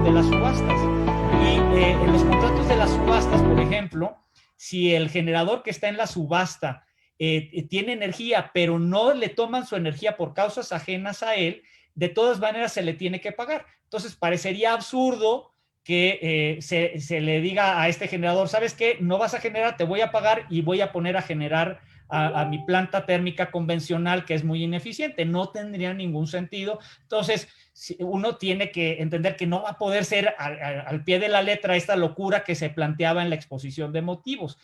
de las subastas. Y en los contratos de las subastas, por ejemplo, si el generador que está en la subasta tiene energía, pero no le toman su energía por causas ajenas a él, de todas maneras se le tiene que pagar. Entonces, parecería absurdo que se le diga a este generador, ¿sabes qué? No vas a generar, te voy a pagar y voy a poner a generar a mi planta térmica convencional, que es muy ineficiente. No tendría ningún sentido. Entonces, uno tiene que entender que no va a poder ser al pie de la letra esta locura que se planteaba en la exposición de motivos.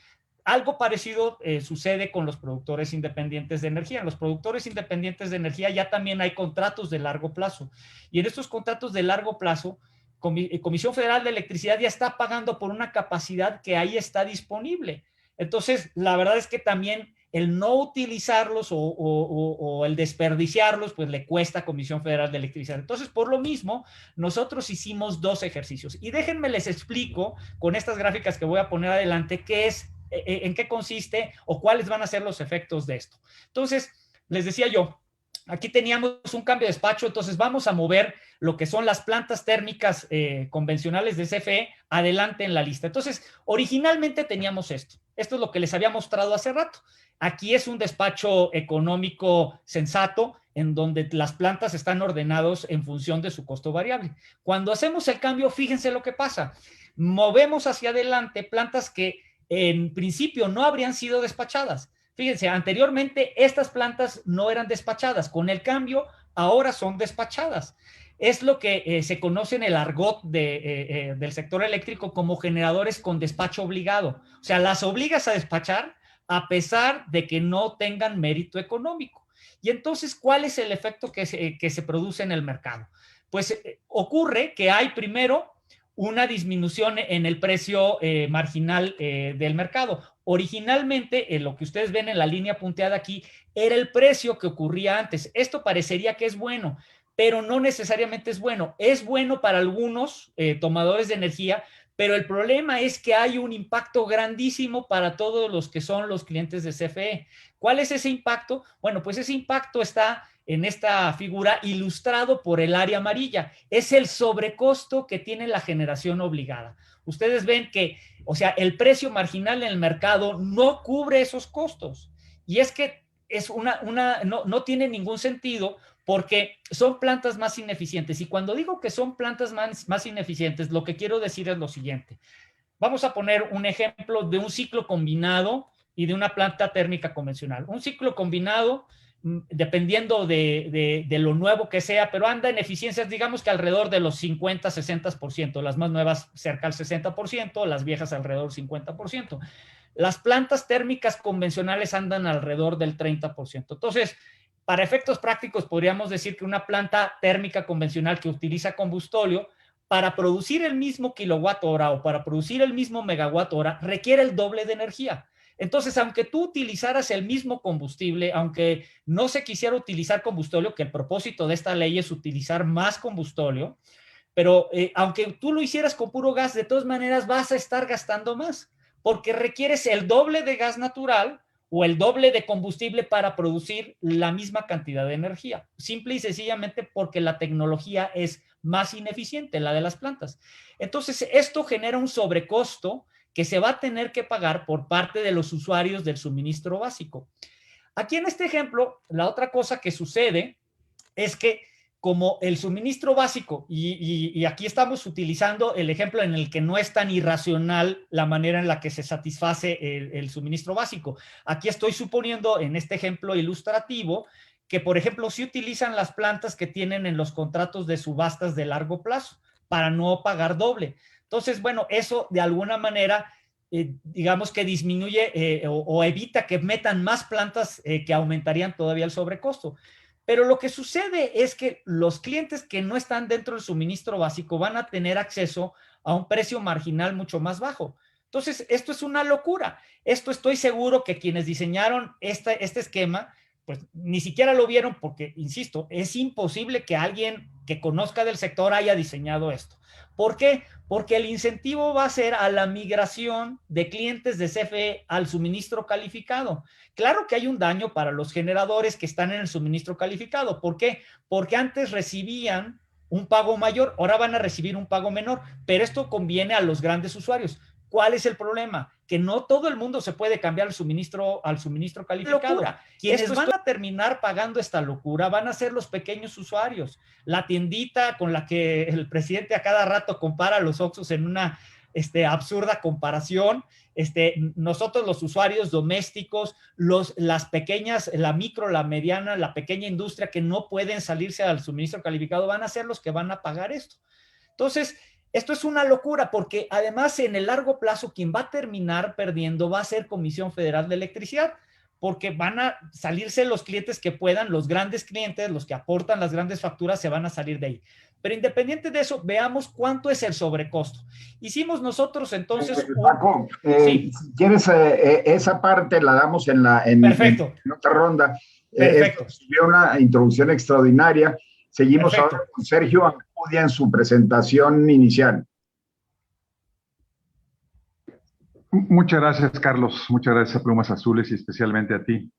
Algo parecido sucede con los productores independientes de energía. En los productores independientes de energía ya también hay contratos de largo plazo. Y en estos contratos de largo plazo, Comisión Federal de Electricidad ya está pagando por una capacidad que ahí está disponible. Entonces, la verdad es que también el no utilizarlos o el desperdiciarlos, pues le cuesta a Comisión Federal de Electricidad. Entonces, por lo mismo, nosotros hicimos dos ejercicios. Y déjenme les explico con estas gráficas que voy a poner adelante qué es, en qué consiste o cuáles van a ser los efectos de esto. Entonces, les decía yo, aquí teníamos un cambio de despacho, entonces vamos a mover lo que son las plantas térmicas convencionales de CFE adelante en la lista. Entonces, originalmente teníamos esto. Esto es lo que les había mostrado hace rato. Aquí es un despacho económico sensato en donde las plantas están ordenados en función de su costo variable. Cuando hacemos el cambio, fíjense lo que pasa. Movemos hacia adelante plantas que en principio no habrían sido despachadas. Fíjense, anteriormente estas plantas no eran despachadas. Con el cambio, ahora son despachadas. Es lo que se conoce en el argot del sector eléctrico como generadores con despacho obligado. O sea, las obligas a despachar a pesar de que no tengan mérito económico. Y entonces, ¿cuál es el efecto que se produce en el mercado? Pues ocurre que hay primero una disminución en el precio marginal del mercado. Originalmente, lo que ustedes ven en la línea punteada aquí, era el precio que ocurría antes. Esto parecería que es bueno, pero no necesariamente es bueno. Es bueno para algunos tomadores de energía, pero el problema es que hay un impacto grandísimo para todos los que son los clientes de CFE. ¿Cuál es ese impacto? Bueno, pues ese impacto está en esta figura ilustrado por el área amarilla. Es el sobrecosto que tiene la generación obligada. Ustedes ven que, o sea, el precio marginal en el mercado no cubre esos costos. Y es que es no tiene ningún sentido porque son plantas más ineficientes. Y cuando digo que son plantas más ineficientes, lo que quiero decir es lo siguiente. Vamos a poner un ejemplo de un ciclo combinado y de una planta térmica convencional. Un ciclo combinado, dependiendo de lo nuevo que sea, pero anda en eficiencias, digamos que alrededor de los 50-60%, las más nuevas cerca al 60%, las viejas alrededor del 50%. Las plantas térmicas convencionales andan alrededor del 30%. Entonces, para efectos prácticos, podríamos decir que una planta térmica convencional que utiliza combustóleo, para producir el mismo kilowatt hora o para producir el mismo megawatt hora, requiere el doble de energía. Entonces, aunque tú utilizaras el mismo combustible, aunque no se quisiera utilizar combustóleo, que el propósito de esta ley es utilizar más combustóleo, pero aunque tú lo hicieras con puro gas, de todas maneras vas a estar gastando más, porque requieres el doble de gas natural o el doble de combustible para producir la misma cantidad de energía. Simple y sencillamente porque la tecnología es más ineficiente, la de las plantas. Entonces, esto genera un sobrecosto que se va a tener que pagar por parte de los usuarios del suministro básico. Aquí en este ejemplo, la otra cosa que sucede es que como el suministro básico, y aquí estamos utilizando el ejemplo en el que no es tan irracional la manera en la que se satisface el suministro básico. Aquí estoy suponiendo en este ejemplo ilustrativo que, por ejemplo, si utilizan las plantas que tienen en los contratos de subastas de largo plazo para no pagar doble. Entonces, bueno, eso de alguna manera digamos que disminuye o evita que metan más plantas que aumentarían todavía el sobrecosto. Pero lo que sucede es que los clientes que no están dentro del suministro básico van a tener acceso a un precio marginal mucho más bajo. Entonces, esto es una locura. Esto estoy seguro que quienes diseñaron este esquema, pues ni siquiera lo vieron porque, insisto, es imposible que alguien que conozca del sector haya diseñado esto. ¿Por qué? Porque el incentivo va a ser a la migración de clientes de CFE al suministro calificado. Claro que hay un daño para los generadores que están en el suministro calificado. ¿Por qué? Porque antes recibían un pago mayor, ahora van a recibir un pago menor, pero esto conviene a los grandes usuarios. ¿Cuál es el problema? Que no todo el mundo se puede cambiar al suministro calificado. Locura. Quienes van a terminar pagando esta locura van a ser los pequeños usuarios. La tiendita con la que el presidente a cada rato compara los Oxxos en una absurda comparación. Nosotros los usuarios domésticos, las pequeñas, la micro, la mediana, la pequeña industria que no pueden salirse al suministro calificado van a ser los que van a pagar esto. Entonces, esto es una locura porque además en el largo plazo quien va a terminar perdiendo va a ser Comisión Federal de Electricidad, porque van a salirse los clientes que puedan, los grandes clientes, los que aportan las grandes facturas se van a salir de ahí. Pero independiente de eso, veamos cuánto es el sobrecosto. Hicimos nosotros entonces... Paco, sí. Si quieres, esa parte la damos en Perfecto. En otra ronda. Perfecto. Recibió una introducción extraordinaria. Seguimos Perfecto. ahora con Sergio Ancudia en su presentación inicial. Muchas gracias, Carlos. Muchas gracias a Plumas Azules y especialmente a ti.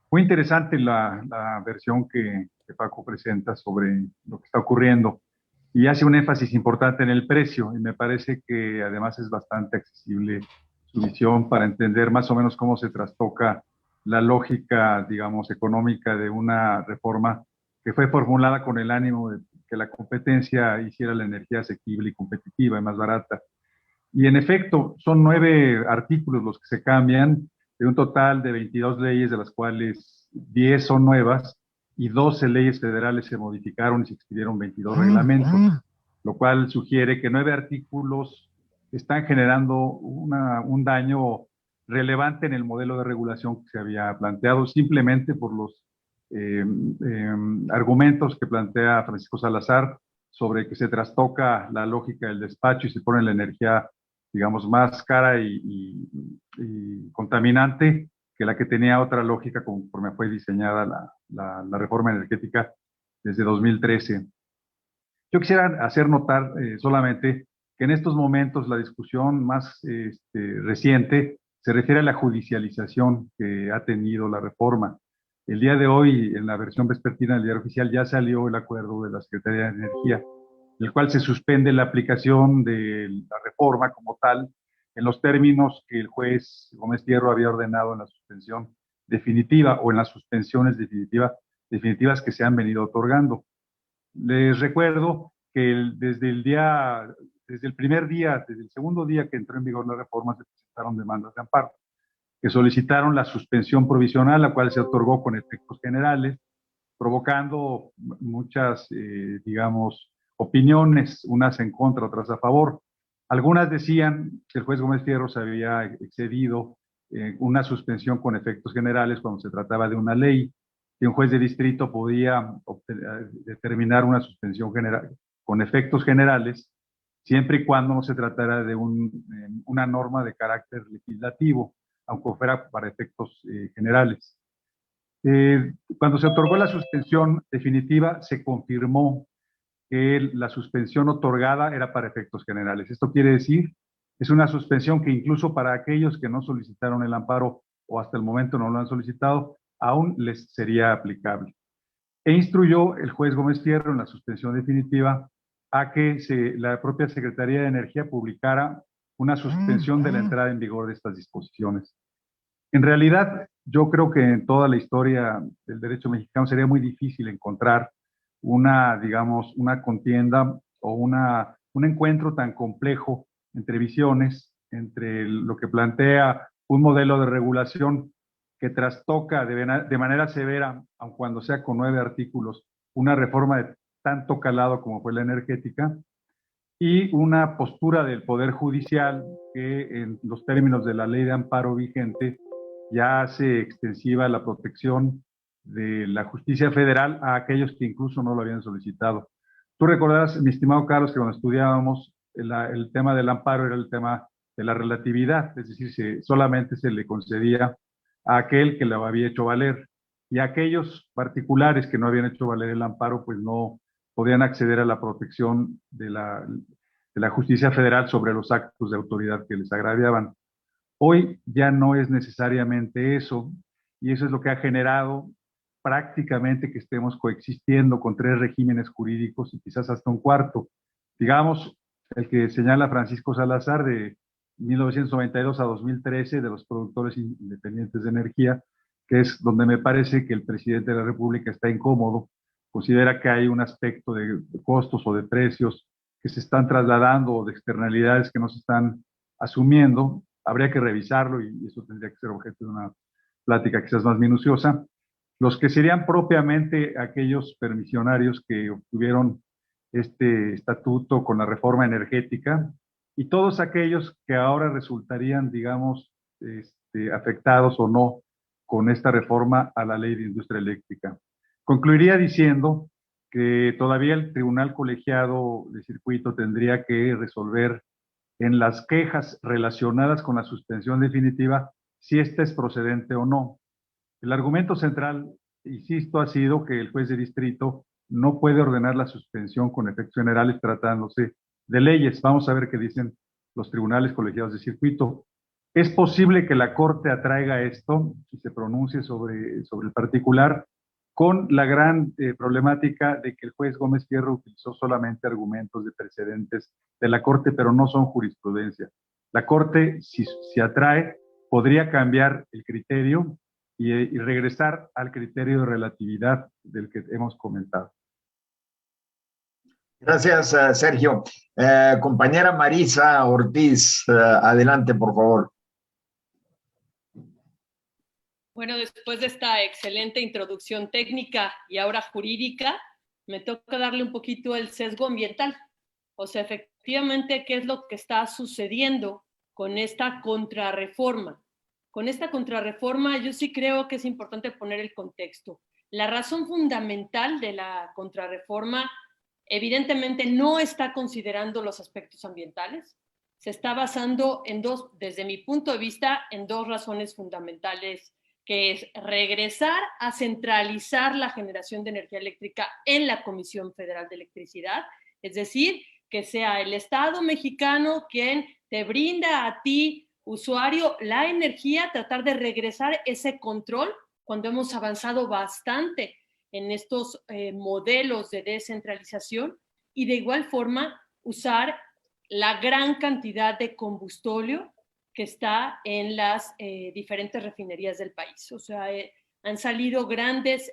Muy interesante la versión que Paco presenta sobre lo que está ocurriendo y hace un énfasis importante en el precio y me parece que además es bastante accesible su visión para entender más o menos cómo se trastoca la lógica, digamos, económica de una reforma que fue formulada con el ánimo de que la competencia hiciera la energía asequible y competitiva y más barata. Y en efecto, son 9 artículos los que se cambian, de un total de 22 leyes, de las cuales 10 son nuevas, y 12 leyes federales se modificaron y se expidieron 22 reglamentos, lo cual sugiere que 9 artículos están generando un daño relevante en el modelo de regulación que se había planteado, simplemente por los argumentos que plantea Francisco Salazar sobre que se trastoca la lógica del despacho y se pone la energía, digamos, más cara y contaminante que la que tenía otra lógica conforme fue diseñada la reforma energética desde 2013. Yo quisiera hacer notar solamente que en estos momentos la discusión más reciente se refiere a la judicialización que ha tenido la reforma. El día de hoy, en la versión vespertina del Diario Oficial, ya salió el acuerdo de la Secretaría de Energía, en el cual se suspende la aplicación de la reforma como tal, en los términos que el juez Gómez Fierro había ordenado en la suspensión definitiva o en las suspensiones definitivas que se han venido otorgando. Les recuerdo que desde el primer día, desde el segundo día que entró en vigor la reforma, se presentaron demandas de amparo que solicitaron la suspensión provisional, la cual se otorgó con efectos generales, provocando muchas, digamos, opiniones, unas en contra, otras a favor. Algunas decían que el juez Gómez Fierro se había excedido una suspensión con efectos generales cuando se trataba de una ley, que un juez de distrito podía determinar una suspensión general con efectos generales, siempre y cuando no se tratara de una norma de carácter legislativo, aunque fuera para efectos generales. Cuando se otorgó la suspensión definitiva, se confirmó que la suspensión otorgada era para efectos generales. Esto quiere decir, es una suspensión que incluso para aquellos que no solicitaron el amparo o hasta el momento no lo han solicitado, aún les sería aplicable. E instruyó el juez Gómez Fierro en la suspensión definitiva a que la propia Secretaría de Energía publicara una suspensión de la entrada en vigor de estas disposiciones. En realidad, yo creo que en toda la historia del derecho mexicano sería muy difícil encontrar digamos, una contienda o un encuentro tan complejo entre visiones, entre lo que plantea un modelo de regulación que trastoca de manera severa, aun cuando sea con 9 artículos, una reforma de tanto calado como fue la energética, y una postura del Poder Judicial que en los términos de la ley de amparo vigente ya hace extensiva la protección de la justicia federal a aquellos que incluso no lo habían solicitado. Tú recordarás, mi estimado Carlos, que cuando estudiábamos el tema del amparo era el tema de la relatividad, es decir, solamente se le concedía a aquel que lo había hecho valer, y a aquellos particulares que no habían hecho valer el amparo, pues no podían acceder a la protección de la justicia federal sobre los actos de autoridad que les agraviaban. Hoy ya no es necesariamente eso, y eso es lo que ha generado prácticamente que estemos coexistiendo con 3 regímenes jurídicos y quizás hasta un cuarto. Digamos, el que señala Francisco Salazar de 1992 a 2013 de los productores independientes de energía, que es donde me parece que el presidente de la República está incómodo, considera que hay un aspecto de costos o de precios que se están trasladando o de externalidades que no se están asumiendo. Habría que revisarlo y eso tendría que ser objeto de una plática quizás más minuciosa. Los que serían propiamente aquellos permisionarios que obtuvieron este estatuto con la reforma energética y todos aquellos que ahora resultarían, digamos, afectados o no con esta reforma a la ley de industria eléctrica. Concluiría diciendo que todavía el Tribunal Colegiado de Circuito tendría que resolver en las quejas relacionadas con la suspensión definitiva si esta es procedente o no. El argumento central, insisto, ha sido que el juez de distrito no puede ordenar la suspensión con efectos generales tratándose de leyes. Vamos a ver qué dicen los tribunales colegiados de circuito. Es posible que la Corte atraiga esto y se pronuncie sobre el particular, con la gran problemática de que el juez Gómez Fierro utilizó solamente argumentos de precedentes de la Corte, pero no son jurisprudencia. La Corte, si atrae, podría cambiar el criterio y regresar al criterio de relatividad del que hemos comentado. Gracias, Sergio. Compañera Marisa Ortiz, adelante, por favor. Bueno, después de esta excelente introducción técnica y ahora jurídica, me toca darle un poquito el sesgo ambiental. O sea, efectivamente, ¿qué es lo que está sucediendo con esta contrarreforma? Con esta contrarreforma yo sí creo que es importante poner el contexto. La razón fundamental de la contrarreforma evidentemente no está considerando los aspectos ambientales. Se está basando en desde mi punto de vista, en 2 razones fundamentales, que es regresar a centralizar la generación de energía eléctrica en la Comisión Federal de Electricidad, es decir, que sea el Estado mexicano quien te brinda a ti, usuario, la energía, tratar de regresar ese control cuando hemos avanzado bastante en estos modelos de descentralización y de igual forma usar la gran cantidad de combustóleo que está en las diferentes refinerías del país. O sea, han salido grandes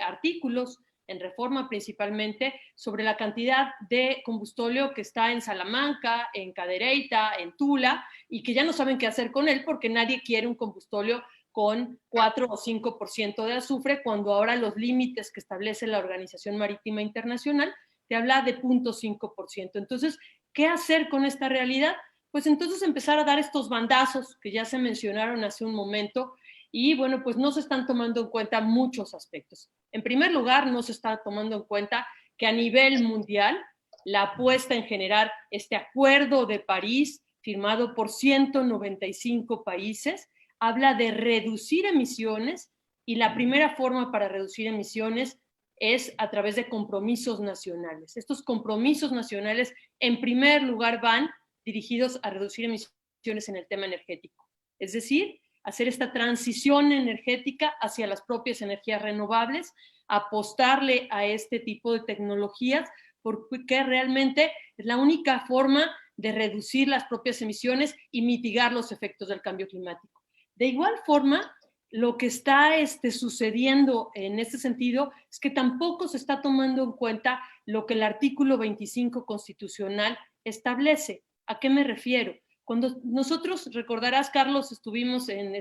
artículos en Reforma principalmente sobre la cantidad de combustóleo que está en Salamanca, en Cadereyta, en Tula, y que ya no saben qué hacer con él porque nadie quiere un combustóleo con 4 o 5% de azufre, cuando ahora los límites que establece la Organización Marítima Internacional te habla de 0.5%. Entonces, ¿qué hacer con esta realidad? Pues entonces empezar a dar estos bandazos que ya se mencionaron hace un momento y bueno, pues no se están tomando en cuenta muchos aspectos. En primer lugar, no se está tomando en cuenta que a nivel mundial la apuesta en generar este Acuerdo de París firmado por 195 países habla de reducir emisiones y la primera forma para reducir emisiones es a través de compromisos nacionales. Estos compromisos nacionales en primer lugar van dirigidos a reducir emisiones en el tema energético. Es decir, hacer esta transición energética hacia las propias energías renovables, apostarle a este tipo de tecnologías, porque realmente es la única forma de reducir las propias emisiones y mitigar los efectos del cambio climático. De igual forma, lo que está sucediendo en este sentido es que tampoco se está tomando en cuenta lo que el artículo 25 constitucional establece. ¿A qué me refiero? Cuando nosotros, recordarás, Carlos, estuvimos en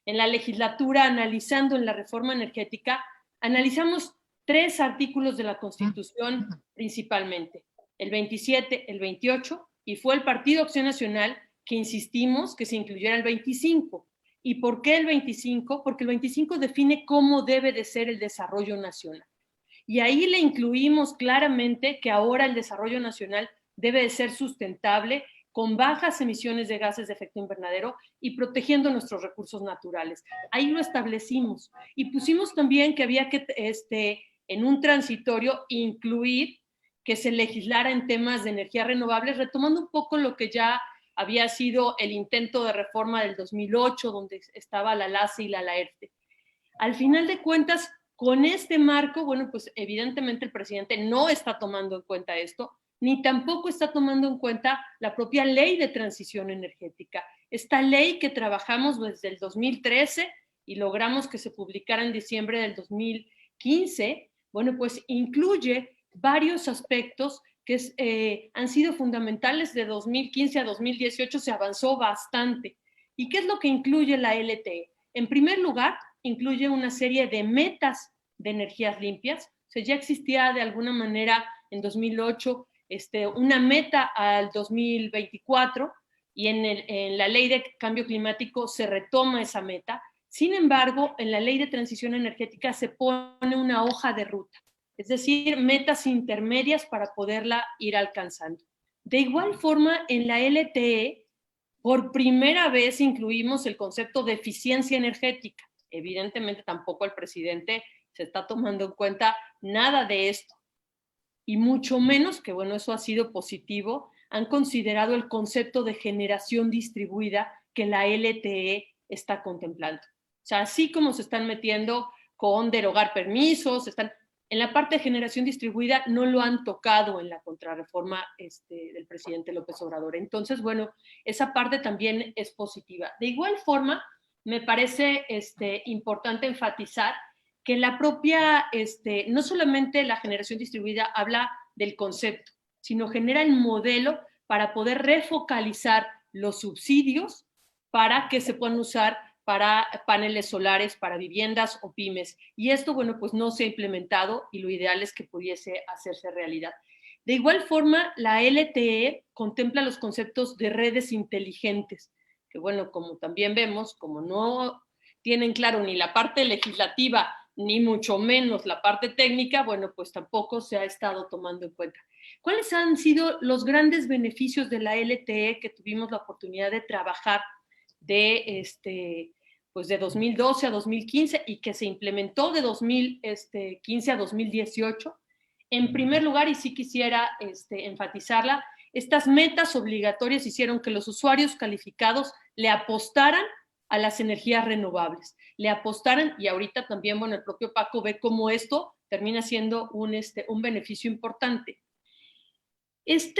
la legislatura analizando en la reforma energética, analizamos 3 artículos de la Constitución principalmente, el 27, el 28, y fue el Partido Acción Nacional que insistimos que se incluyera el 25. ¿Y por qué el 25? Porque el 25 define cómo debe de ser el desarrollo nacional. Y ahí le incluimos claramente que ahora el desarrollo nacional debe de ser sustentable, con bajas emisiones de gases de efecto invernadero y protegiendo nuestros recursos naturales. Ahí lo establecimos. Y pusimos también que había que, en un transitorio, incluir que se legislara en temas de energías renovables, retomando un poco lo que ya había sido el intento de reforma del 2008, donde estaba la LACE y la LAERTE. Al final de cuentas, con este marco, bueno, pues evidentemente el presidente no está tomando en cuenta esto, ni tampoco está tomando en cuenta la propia ley de transición energética. Esta ley que trabajamos desde el 2013 y logramos que se publicara en diciembre del 2015, bueno, pues incluye varios aspectos que han sido fundamentales. De 2015 a 2018 se avanzó bastante. ¿Y qué es lo que incluye la LTE? En primer lugar, incluye una serie de metas de energías limpias. O sea, ya existía de alguna manera en 2008 una meta al 2024 y en la ley de cambio climático se retoma esa meta. Sin embargo, en la ley de transición energética se pone una hoja de ruta, es decir, metas intermedias para poderla ir alcanzando. De igual forma, en la LTE, por primera vez incluimos el concepto de eficiencia energética. Evidentemente tampoco el presidente se está tomando en cuenta nada de esto. Y mucho menos, que bueno, eso ha sido positivo, han considerado el concepto de generación distribuida que la LTE está contemplando. O sea, así como se están metiendo con derogar permisos, en la parte de generación distribuida no lo han tocado en la contrarreforma del presidente López Obrador. Entonces, bueno, esa parte también es positiva. De igual forma, me parece importante enfatizar que la propia, no solamente la generación distribuida habla del concepto, sino genera el modelo para poder refocalizar los subsidios para que se puedan usar para paneles solares, para viviendas o pymes. Y esto, bueno, pues no se ha implementado y lo ideal es que pudiese hacerse realidad. De igual forma, la LTE contempla los conceptos de redes inteligentes, que bueno, como también vemos, como no tienen claro ni la parte legislativa, ni mucho menos la parte técnica, bueno, pues tampoco se ha estado tomando en cuenta. ¿Cuáles han sido los grandes beneficios de la LTE que tuvimos la oportunidad de trabajar pues de 2012 a 2015 y que se implementó de 2015 a 2018? En primer lugar, y sí quisiera enfatizarla, estas metas obligatorias hicieron que los usuarios calificados le apostaran a las energías renovables, le apostaran, y ahorita también, bueno, el propio Paco ve cómo esto termina siendo un beneficio importante. Esta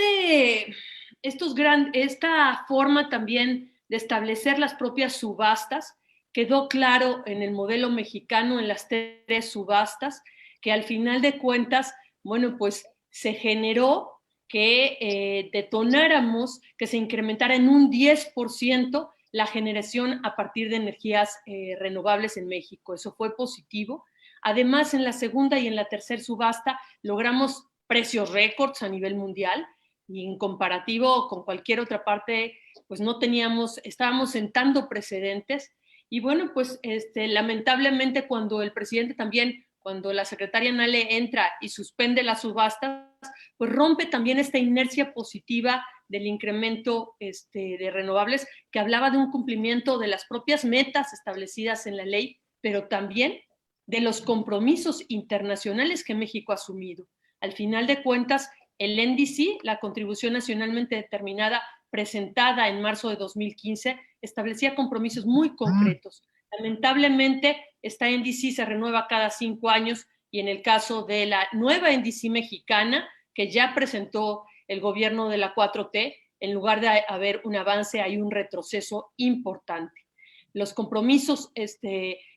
forma también de establecer las propias subastas quedó claro en el modelo mexicano, en las 3 subastas, que al final de cuentas, bueno, pues se generó que detonáramos, que se incrementara en un 10% la generación a partir de energías renovables en México. Eso fue positivo. Además, en la segunda y en la tercera subasta logramos precios récords a nivel mundial y en comparativo con cualquier otra parte, pues no estábamos sentando precedentes. Y bueno, pues lamentablemente cuando la secretaria Nale entra y suspende las subastas, pues rompe también esta inercia positiva del incremento de renovables, que hablaba de un cumplimiento de las propias metas establecidas en la ley, pero también de los compromisos internacionales que México ha asumido. Al final de cuentas, el NDC, la contribución nacionalmente determinada, presentada en marzo de 2015, establecía compromisos muy concretos. Lamentablemente, esta NDC se renueva cada 5 años y en el caso de la nueva NDC mexicana, que ya presentó el gobierno de la 4T, en lugar de haber un avance, hay un retroceso importante. Los compromisos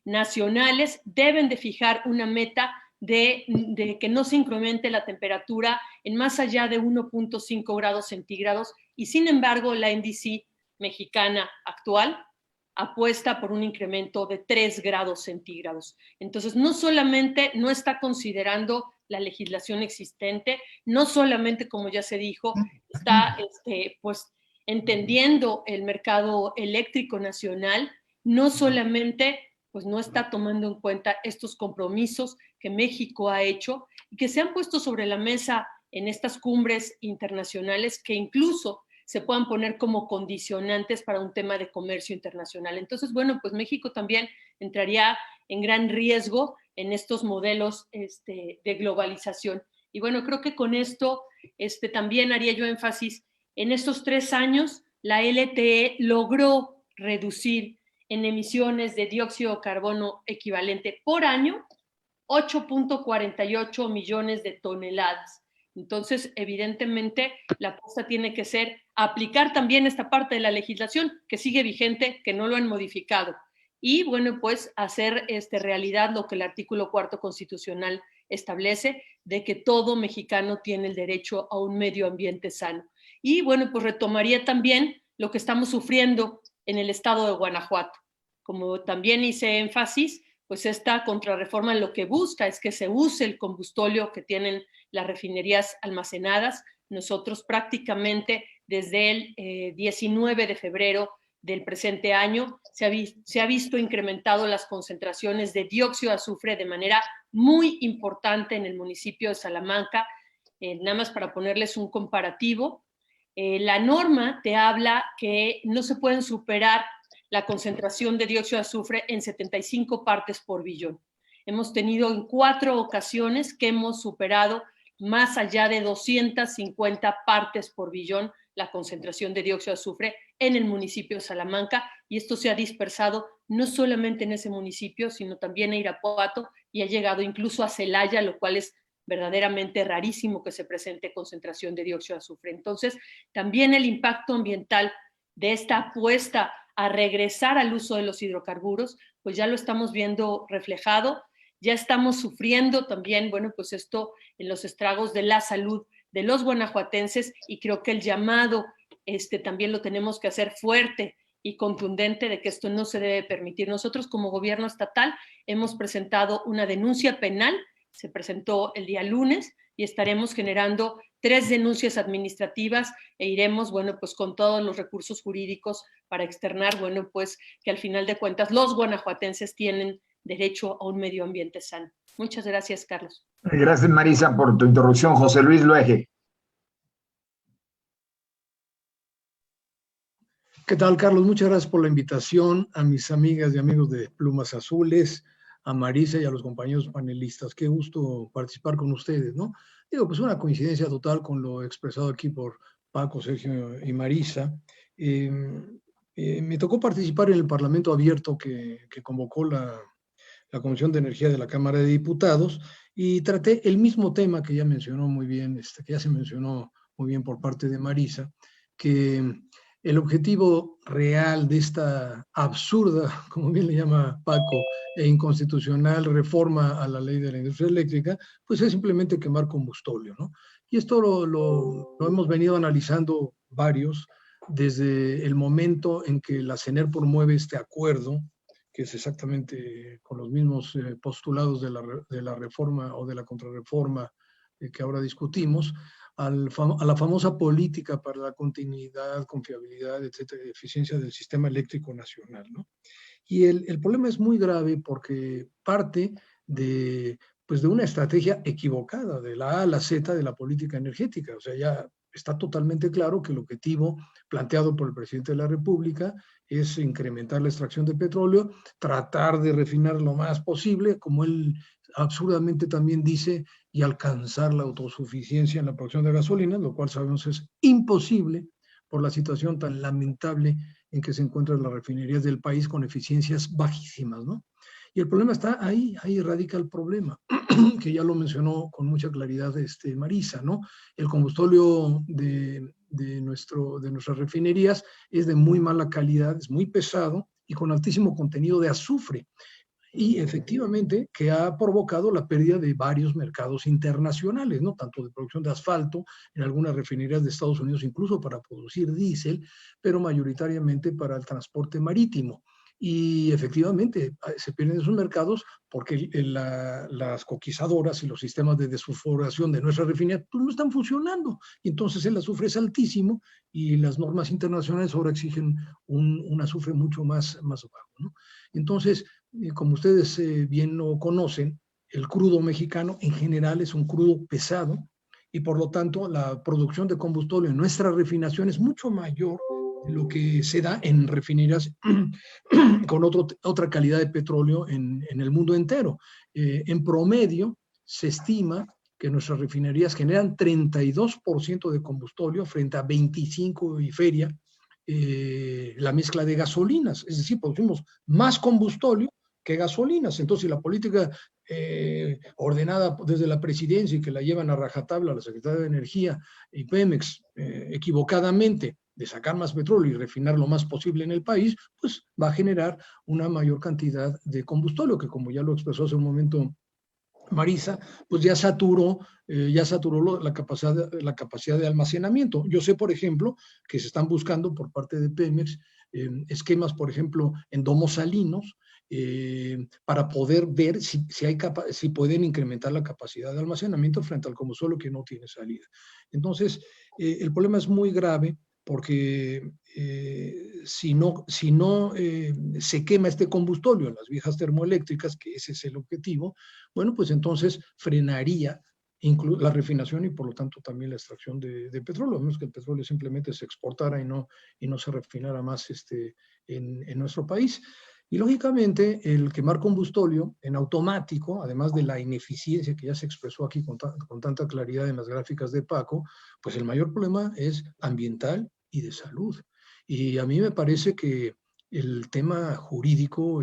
nacionales deben de fijar una meta de que no se incremente la temperatura en más allá de 1.5 grados centígrados, y sin embargo la NDC mexicana actual apuesta por un incremento de 3 grados centígrados. Entonces, no solamente no está considerando la legislación existente, no solamente, como ya se dijo, está pues entendiendo el mercado eléctrico nacional, no solamente pues no está tomando en cuenta estos compromisos que México ha hecho y que se han puesto sobre la mesa en estas cumbres internacionales, que incluso se puedan poner como condicionantes para un tema de comercio internacional. Entonces, bueno, pues México también entraría en gran riesgo en estos modelos de globalización. Y bueno, creo que con esto también haría yo énfasis en estos 3 años, la LTE logró reducir en emisiones de dióxido de carbono equivalente por año 8.48 millones de toneladas. Entonces, evidentemente, la apuesta tiene que ser aplicar también esta parte de la legislación que sigue vigente, que no lo han modificado. Y, bueno, pues hacer realidad lo que el artículo 4 constitucional establece, de que todo mexicano tiene el derecho a un medio ambiente sano. Y, bueno, pues retomaría también lo que estamos sufriendo en el estado de Guanajuato. Como también hice énfasis, pues esta contrarreforma lo que busca es que se use el combustóleo que tienen las refinerías almacenadas. Nosotros prácticamente desde el 19 de febrero del presente año se ha visto incrementado las concentraciones de dióxido de azufre de manera muy importante en el municipio de Salamanca. Nada más para ponerles un comparativo, la norma te habla que no se pueden superar la concentración de dióxido de azufre en 75 partes por billón. Hemos tenido en 4 ocasiones que hemos superado más allá de 250 partes por billón la concentración de dióxido de azufre en el municipio de Salamanca, y esto se ha dispersado no solamente en ese municipio, sino también a Irapuato, y ha llegado incluso a Celaya, lo cual es verdaderamente rarísimo que se presente concentración de dióxido de azufre. Entonces, también el impacto ambiental de esta apuesta a regresar al uso de los hidrocarburos, pues ya lo estamos viendo reflejado, ya estamos sufriendo también, bueno, pues esto en los estragos de la salud de los guanajuatenses, y creo que el llamado también lo tenemos que hacer fuerte y contundente de que esto no se debe permitir. Nosotros como gobierno estatal hemos presentado una denuncia penal, se presentó el día lunes, y estaremos generando 3 denuncias administrativas e iremos, bueno, pues con todos los recursos jurídicos para externar, bueno, pues que al final de cuentas los guanajuatenses tienen derecho a un medio ambiente sano. Muchas gracias, Carlos. Gracias, Marisa, por tu interrupción. José Luis Luege. ¿Qué tal, Carlos? Muchas gracias por la invitación, a mis amigas y amigos de Plumas Azules, a Marisa y a los compañeros panelistas. Qué gusto participar con ustedes, ¿no? Digo, pues una coincidencia total con lo expresado aquí por Paco, Sergio y Marisa. Me tocó participar en el Parlamento Abierto que convocó la Comisión de Energía de la Cámara de Diputados, y traté el mismo tema que ya mencionó muy bien, que ya se mencionó muy bien por parte de Marisa, que el objetivo real de esta absurda, como bien le llama Paco, e inconstitucional reforma a la ley de la industria eléctrica, pues es simplemente quemar combustóleo, ¿no? Y esto lo hemos venido analizando varios desde el momento en que la CENER promueve este acuerdo, que es exactamente con los mismos postulados de la reforma o de la contrarreforma que ahora discutimos, a la famosa política para la continuidad, confiabilidad, etcétera, y eficiencia del sistema eléctrico nacional, ¿no? Y el problema es muy grave porque parte de una estrategia equivocada, de la A a la Z de la política energética. O sea, ya está totalmente claro que el objetivo planteado por el presidente de la República es incrementar la extracción de petróleo, tratar de refinar lo más posible, como él absurdamente también dice, y alcanzar la autosuficiencia en la producción de gasolina, lo cual sabemos es imposible por la situación tan lamentable en que se encuentran las refinerías del país con eficiencias bajísimas, ¿no? Y el problema está ahí radica el problema, que ya lo mencionó con mucha claridad Marisa, ¿no? El combustóleo de nuestras refinerías es de muy mala calidad, es muy pesado y con altísimo contenido de azufre. Y efectivamente que ha provocado la pérdida de varios mercados internacionales, ¿no? Tanto de producción de asfalto en algunas refinerías de Estados Unidos, incluso para producir diésel, pero mayoritariamente para el transporte marítimo. Y efectivamente se pierden esos mercados porque las coquizadoras y los sistemas de desulfuración de nuestra refinería pues no están funcionando. Y entonces el azufre es altísimo y las normas internacionales ahora exigen un azufre mucho más bajo, ¿no? Entonces, como ustedes bien lo conocen, el crudo mexicano en general es un crudo pesado y por lo tanto la producción de combustible en nuestra refinación es mucho mayor de lo que se da en refinerías con otra calidad de petróleo en el mundo entero. En promedio se estima que nuestras refinerías generan 32% de combustible frente a 25% y feria la mezcla de gasolinas, es decir, producimos más combustóleo que gasolinas. Entonces, la política ordenada desde la presidencia y que la llevan a rajatabla la Secretaría de Energía y Pemex equivocadamente de sacar más petróleo y refinar lo más posible en el país, pues va a generar una mayor cantidad de combustóleo, que como ya lo expresó hace un momento Marisa, pues ya saturó la capacidad de almacenamiento. Yo sé, por ejemplo, que se están buscando por parte de Pemex esquemas, por ejemplo, en domos salinos, para poder ver si pueden incrementar la capacidad de almacenamiento frente al combustóleo que no tiene salida. Entonces, el problema es muy grave porque si no se quema este combustóleo en las viejas termoeléctricas, que ese es el objetivo, bueno, pues entonces frenaría la refinación y por lo tanto también la extracción de petróleo, a menos que el petróleo simplemente se exportara y no se refinara más en nuestro país. Y lógicamente el quemar combustóleo en automático, además de la ineficiencia que ya se expresó aquí con tanta claridad en las gráficas de Paco, pues el mayor problema es ambiental y de salud. Y a mí me parece que el tema jurídico,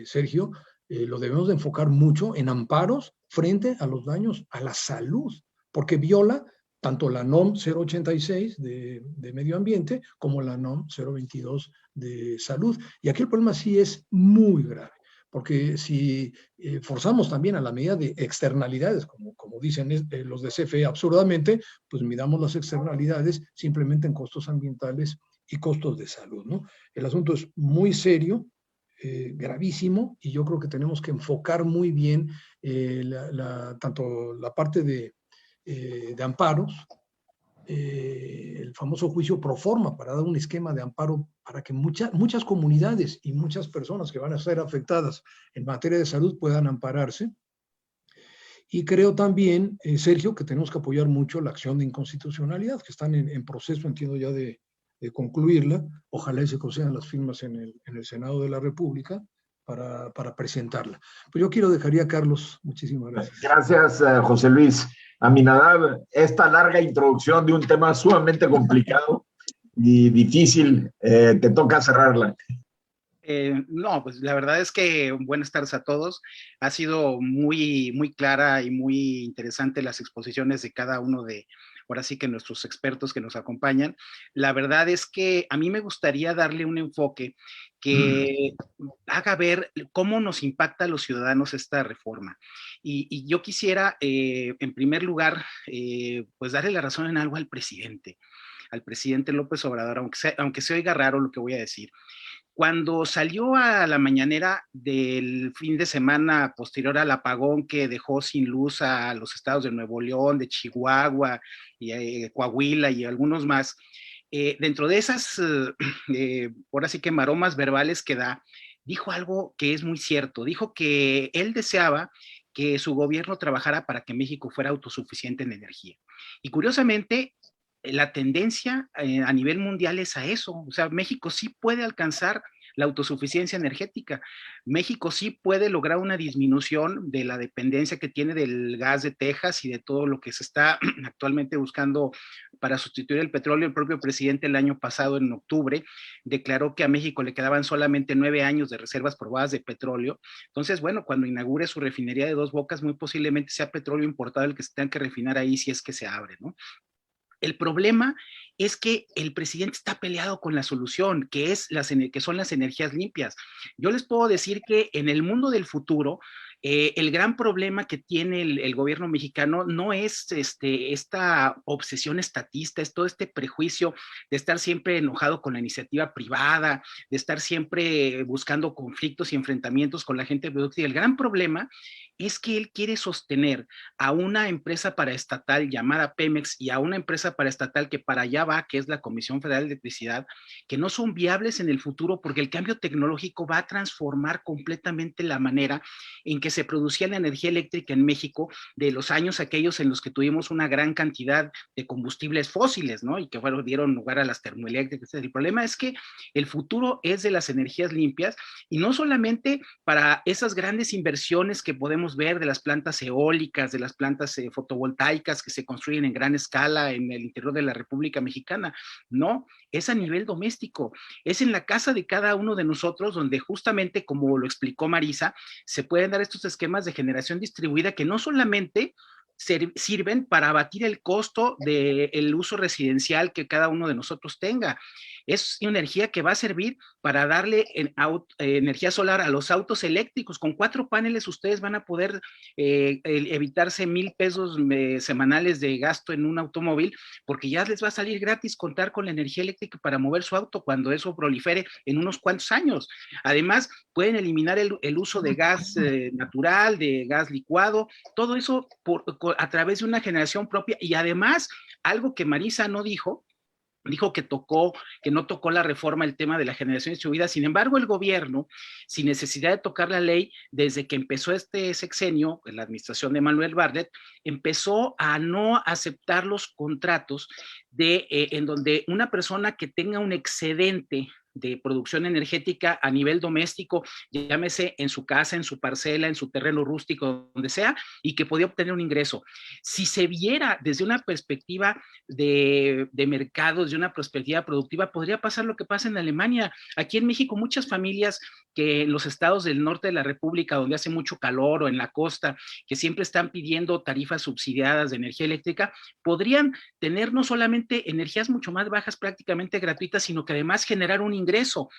Sergio, lo debemos de enfocar mucho en amparos frente a los daños a la salud, porque viola tanto la NOM 086 de medio ambiente como la NOM 022 de salud. Y aquí el problema sí es muy grave, porque si forzamos también a la medida de externalidades, como dicen los de CFE absurdamente, pues midamos las externalidades simplemente en costos ambientales y costos de salud, ¿no? El asunto es muy serio, gravísimo, y yo creo que tenemos que enfocar muy bien tanto la parte de amparos, el famoso juicio pro forma, para dar un esquema de amparo para que muchas comunidades y muchas personas que van a ser afectadas en materia de salud puedan ampararse. Y creo también, Sergio, que tenemos que apoyar mucho la acción de inconstitucionalidad, que están en proceso, entiendo ya, de concluirla. Ojalá y se concedan las firmas en el Senado de la República para presentarla. Pues yo quiero dejar a Carlos. Muchísimas gracias. Gracias, José Luis. Aminadab, esta larga introducción de un tema sumamente complicado y difícil, te toca cerrarla. No, pues la verdad es que buenas tardes a todos. Ha sido muy, muy clara y muy interesante las exposiciones de cada uno de, ahora sí que nuestros expertos que nos acompañan. La verdad es que a mí me gustaría darle un enfoque que haga ver cómo nos impacta a los ciudadanos esta reforma. Y yo quisiera, en primer lugar, pues darle la razón en algo al presidente López Obrador, aunque se oiga raro lo que voy a decir. Cuando salió a la mañanera del fin de semana posterior al apagón que dejó sin luz a los estados de Nuevo León, de Chihuahua, y Coahuila y algunos más, dentro de esas, ahora sí que maromas verbales que da, dijo algo que es muy cierto. Dijo que él deseaba que su gobierno trabajara para que México fuera autosuficiente en energía. Y curiosamente, la tendencia a nivel mundial es a eso. O sea, México sí puede alcanzar la autosuficiencia energética. México sí puede lograr una disminución de la dependencia que tiene del gas de Texas y de todo lo que se está actualmente buscando para sustituir el petróleo. El propio presidente el año pasado, en octubre, declaró que a México le quedaban solamente 9 años de reservas probadas de petróleo. Entonces, bueno, cuando inaugure su refinería de Dos Bocas, muy posiblemente sea petróleo importado el que se tenga que refinar ahí si es que se abre, ¿no? El problema es que el presidente está peleado con la solución, que son las energías limpias. Yo les puedo decir que en el mundo del futuro, el gran problema que tiene el gobierno mexicano no es esta obsesión estatista, es todo este prejuicio de estar siempre enojado con la iniciativa privada, de estar siempre buscando conflictos y enfrentamientos con la gente productiva. El gran problema es que él quiere sostener a una empresa paraestatal llamada Pemex y a una empresa paraestatal que para allá va, que es la Comisión Federal de Electricidad, que no son viables en el futuro porque el cambio tecnológico va a transformar completamente la manera en que se producía la energía eléctrica en México de los años aquellos en los que tuvimos una gran cantidad de combustibles fósiles, ¿no? Y que dieron lugar a las termoeléctricas. El problema es que el futuro es de las energías limpias y no solamente para esas grandes inversiones que podemos podemos ver de las plantas eólicas, de las plantas fotovoltaicas que se construyen en gran escala en el interior de la República Mexicana. No, es a nivel doméstico, es en la casa de cada uno de nosotros donde justamente, como lo explicó Marisa, se pueden dar estos esquemas de generación distribuida que no solamente sirven para abatir el costo del uso residencial que cada uno de nosotros tenga. Es energía que va a servir para darle energía solar a los autos eléctricos. Con 4 paneles ustedes van a poder evitarse 1,000 pesos semanales de gasto en un automóvil, porque ya les va a salir gratis contar con la energía eléctrica para mover su auto cuando eso prolifere en unos cuantos años. Además, pueden eliminar el uso de gas natural, de gas licuado, todo eso a través de una generación propia. Y además, algo que Marisa no dijo que no tocó la reforma, el tema de la generación distribuida. Sin embargo, el gobierno, sin necesidad de tocar la ley, desde que empezó este sexenio, en la administración de Manuel Bartlett, empezó a no aceptar los contratos en donde una persona que tenga un excedente de producción energética a nivel doméstico, llámese en su casa, en su parcela, en su terreno rústico, donde sea, y que podía obtener un ingreso. Si se viera desde una perspectiva de mercado, desde una perspectiva productiva, podría pasar lo que pasa en Alemania. Aquí en México, muchas familias que en los estados del norte de la República, donde hace mucho calor, o en la costa, que siempre están pidiendo tarifas subsidiadas de energía eléctrica, podrían tener no solamente energías mucho más bajas, prácticamente gratuitas, sino que además generar un ingreso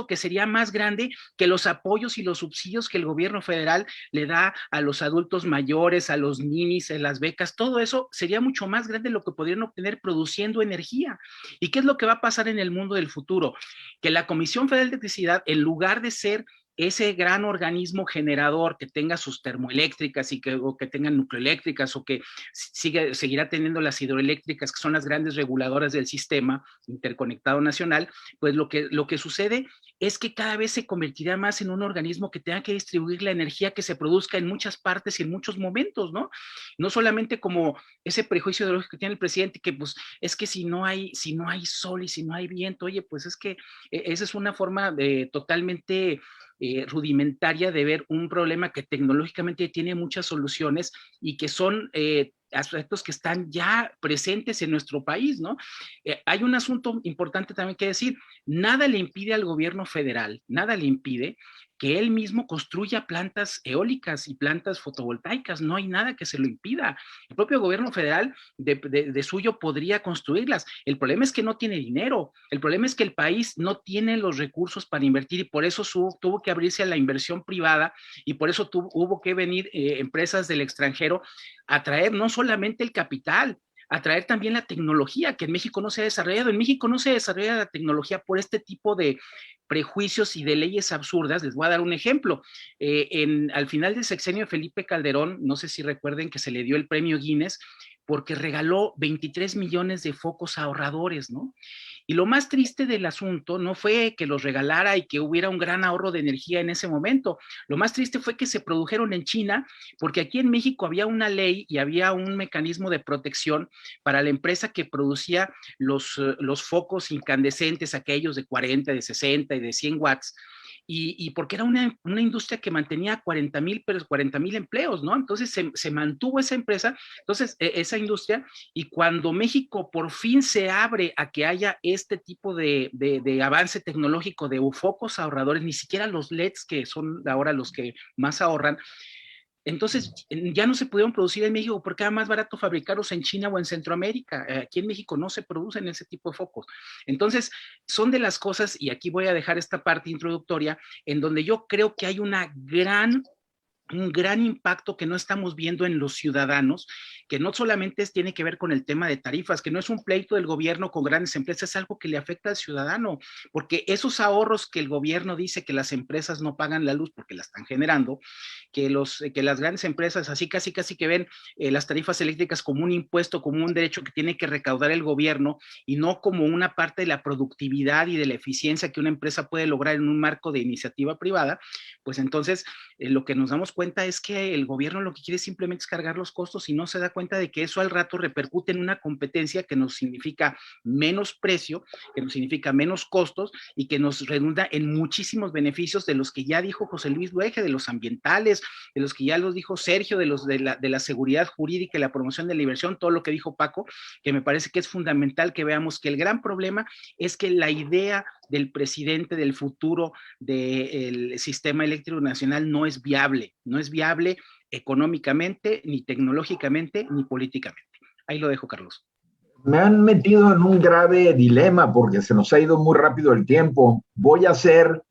que sería más grande que los apoyos y los subsidios que el gobierno federal le da a los adultos mayores, a los ninis, a las becas. Todo eso sería mucho más grande lo que podrían obtener produciendo energía. ¿Y qué es lo que va a pasar en el mundo del futuro? Que la Comisión Federal de Electricidad, en lugar de ser ese gran organismo generador que tenga sus termoeléctricas o que tengan nucleoeléctricas, o que seguirá teniendo las hidroeléctricas, que son las grandes reguladoras del sistema interconectado nacional, pues lo que sucede es que cada vez se convertirá más en un organismo que tenga que distribuir la energía que se produzca en muchas partes y en muchos momentos, ¿no? No solamente como ese prejuicio ideológico que tiene el presidente, que pues es que si no hay sol y si no hay viento, oye, pues es que esa es una forma totalmente rudimentaria de ver un problema que tecnológicamente tiene muchas soluciones y que son aspectos que están ya presentes en nuestro país, ¿no? Hay un asunto importante también que decir: nada le impide al gobierno federal, nada le impide que él mismo construya plantas eólicas y plantas fotovoltaicas. No hay nada que se lo impida. El propio gobierno federal de suyo podría construirlas. El problema es que no tiene dinero. El problema es que el país no tiene los recursos para invertir, y por eso tuvo que abrirse a la inversión privada, y por eso hubo que venir empresas del extranjero a traer no solamente el capital, a traer también la tecnología, que en México no se ha desarrollado. En México no se desarrolla la tecnología por este tipo de prejuicios y de leyes absurdas. Les voy a dar un ejemplo. Al final del sexenio de Felipe Calderón, no sé si recuerden que se le dio el premio Guinness porque regaló 23 millones de focos ahorradores, ¿no? Y lo más triste del asunto no fue que los regalara y que hubiera un gran ahorro de energía en ese momento. Lo más triste fue que se produjeron en China, porque aquí en México había una ley y había un mecanismo de protección para la empresa que producía los focos incandescentes, aquellos de 40, de 60 y de 100 watts. Y porque era una industria que mantenía 40,000 empleos, ¿no? Entonces se mantuvo esa empresa, esa industria, y cuando México por fin se abre a que haya este tipo de avance tecnológico de focos ahorradores, ni siquiera los LEDs, que son ahora los que más ahorran, entonces ya no se pudieron producir en México porque era más barato fabricarlos en China o en Centroamérica. Aquí en México no se producen ese tipo de focos. Entonces son de las cosas, y aquí voy a dejar esta parte introductoria, en donde yo creo que hay un gran impacto que no estamos viendo en los ciudadanos, que no solamente tiene que ver con el tema de tarifas, que no es un pleito del gobierno con grandes empresas, es algo que le afecta al ciudadano, porque esos ahorros que el gobierno dice que las empresas no pagan la luz porque la están generando, que las grandes empresas así casi que ven las tarifas eléctricas como un impuesto, como un derecho que tiene que recaudar el gobierno, y no como una parte de la productividad y de la eficiencia que una empresa puede lograr en un marco de iniciativa privada, pues entonces lo que nos damos cuenta es que el gobierno lo que quiere simplemente es cargar los costos y no se da cuenta de que eso al rato repercute en una competencia que nos significa menos precio, que nos significa menos costos y que nos redunda en muchísimos beneficios de los que ya dijo José Luis Luege, de los ambientales, de los que ya los dijo Sergio, de la seguridad jurídica y la promoción de la inversión, todo lo que dijo Paco, que me parece que es fundamental que veamos que el gran problema es que la idea del presidente del futuro del sistema eléctrico nacional no es viable económicamente, ni tecnológicamente, ni políticamente. Ahí lo dejo, Carlos. Me han metido en un grave dilema porque se nos ha ido muy rápido el tiempo. Voy a hacer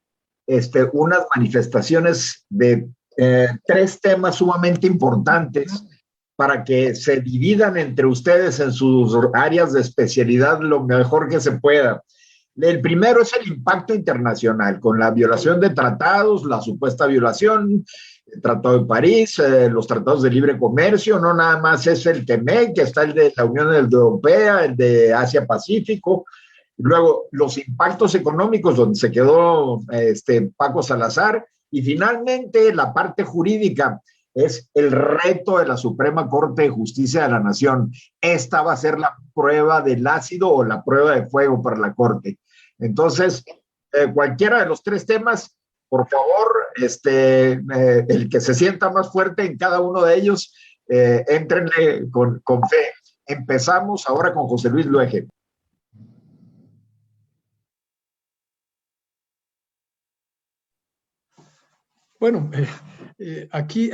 unas manifestaciones de 3 temas sumamente importantes para que se dividan entre ustedes en sus áreas de especialidad lo mejor que se pueda. El primero es el impacto internacional, con la violación de tratados, la supuesta violación, el Tratado de París, los tratados de libre comercio, no nada más es el TEMEC, que está el de la Unión Europea, el de Asia-Pacífico, luego los impactos económicos, donde se quedó Paco Salazar, y finalmente la parte jurídica, es el reto de la Suprema Corte de Justicia de la Nación. Esta va a ser la prueba del ácido o la prueba de fuego para la Corte. Entonces, cualquiera de los 3 temas, por favor, el que se sienta más fuerte en cada uno de ellos, éntrenle con fe. Empezamos ahora con José Luis Luege. Bueno, aquí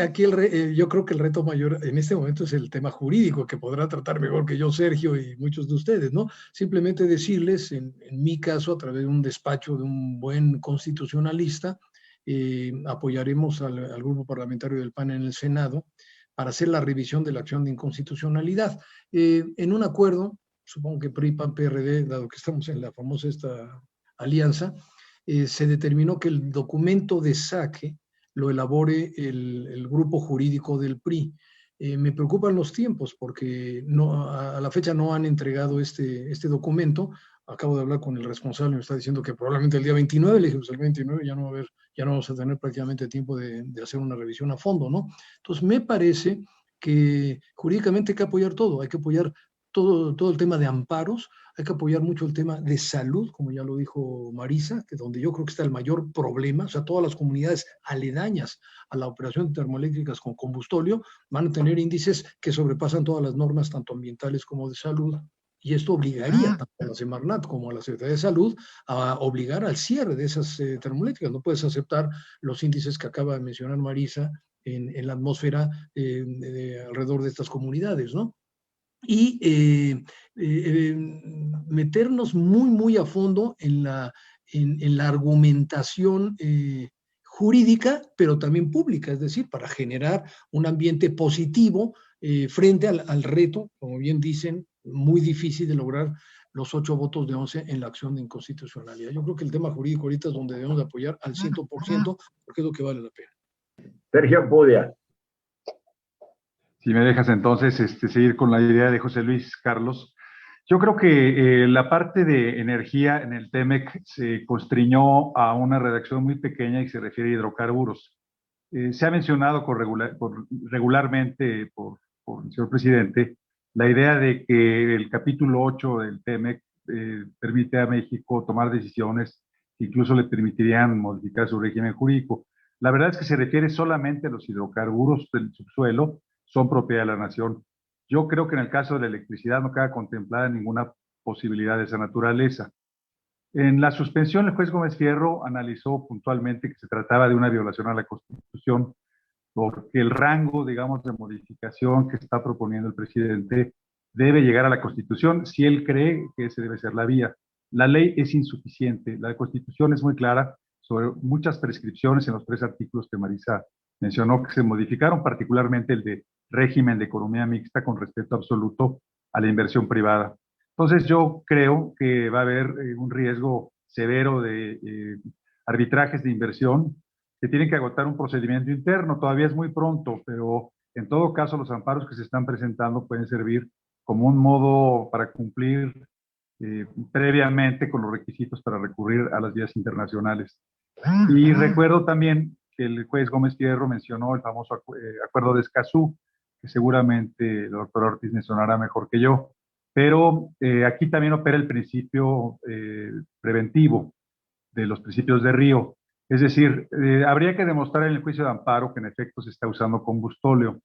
yo creo que el reto mayor en este momento es el tema jurídico, que podrá tratar mejor que yo, Sergio, y muchos de ustedes, ¿no? Simplemente decirles, en mi caso, a través de un despacho de un buen constitucionalista, apoyaremos al grupo parlamentario del PAN en el Senado para hacer la revisión de la acción de inconstitucionalidad. En un acuerdo, supongo que PRI, PAN, PRD, dado que estamos en la famosa esta alianza, se determinó que el documento de saque lo elabore el grupo jurídico del PRI. Me preocupan los tiempos porque a la fecha no han entregado este documento. Acabo de hablar con el responsable, me está diciendo que probablemente el día 29, le dije, pues el 29 ya no vamos a tener prácticamente tiempo de hacer una revisión a fondo, ¿no? Entonces me parece que jurídicamente hay que apoyar todo, hay que apoyar todo el tema de amparos, hay que apoyar mucho el tema de salud, como ya lo dijo Marisa, que donde yo creo que está el mayor problema, o sea, todas las comunidades aledañas a la operación de termoeléctricas con combustóleo van a tener índices que sobrepasan todas las normas, tanto ambientales como de salud, y esto obligaría tanto a la Semarnat como a la Secretaría de Salud a obligar al cierre de esas termoeléctricas. No puedes aceptar los índices que acaba de mencionar Marisa en la atmósfera alrededor de estas comunidades, ¿no? Y meternos muy, muy a fondo en la argumentación jurídica, pero también pública, es decir, para generar un ambiente positivo frente al reto, como bien dicen, muy difícil de lograr los 8 votos de 11 en la acción de inconstitucionalidad. Yo creo que el tema jurídico ahorita es donde debemos de apoyar al 100%, porque es lo que vale la pena. Sergio Ampudia. Si me dejas entonces seguir con la idea de José Luis, Carlos. Yo creo que la parte de energía en el TEMEC se constriñó a una redacción muy pequeña y se refiere a hidrocarburos. Se ha mencionado regularmente por el señor presidente la idea de que el capítulo 8 del TEMEC permite a México tomar decisiones que incluso le permitirían modificar su régimen jurídico. La verdad es que se refiere solamente a los hidrocarburos del subsuelo, son propiedad de la nación. Yo creo que en el caso de la electricidad no queda contemplada ninguna posibilidad de esa naturaleza. En la suspensión, el juez Gómez Fierro analizó puntualmente que se trataba de una violación a la Constitución, porque el rango, digamos, de modificación que está proponiendo el presidente debe llegar a la Constitución si él cree que esa debe ser la vía. La ley es insuficiente, la Constitución es muy clara sobre muchas prescripciones en los 3 artículos que Marisa mencionó que se modificaron, particularmente el de régimen de economía mixta con respeto absoluto a la inversión privada. Entonces yo creo que va a haber un riesgo severo de arbitrajes de inversión que tienen que agotar un procedimiento interno. Todavía es muy pronto, pero en todo caso los amparos que se están presentando pueden servir como un modo para cumplir previamente con los requisitos para recurrir a las vías internacionales. Y recuerdo también que el juez Gómez Fierro mencionó el famoso acuerdo de Escazú, que seguramente el doctor Ortiz mencionará mejor que yo, pero aquí también opera el principio preventivo de los principios de Río. Es decir, habría que demostrar en el juicio de amparo que en efecto se está usando combustóleo.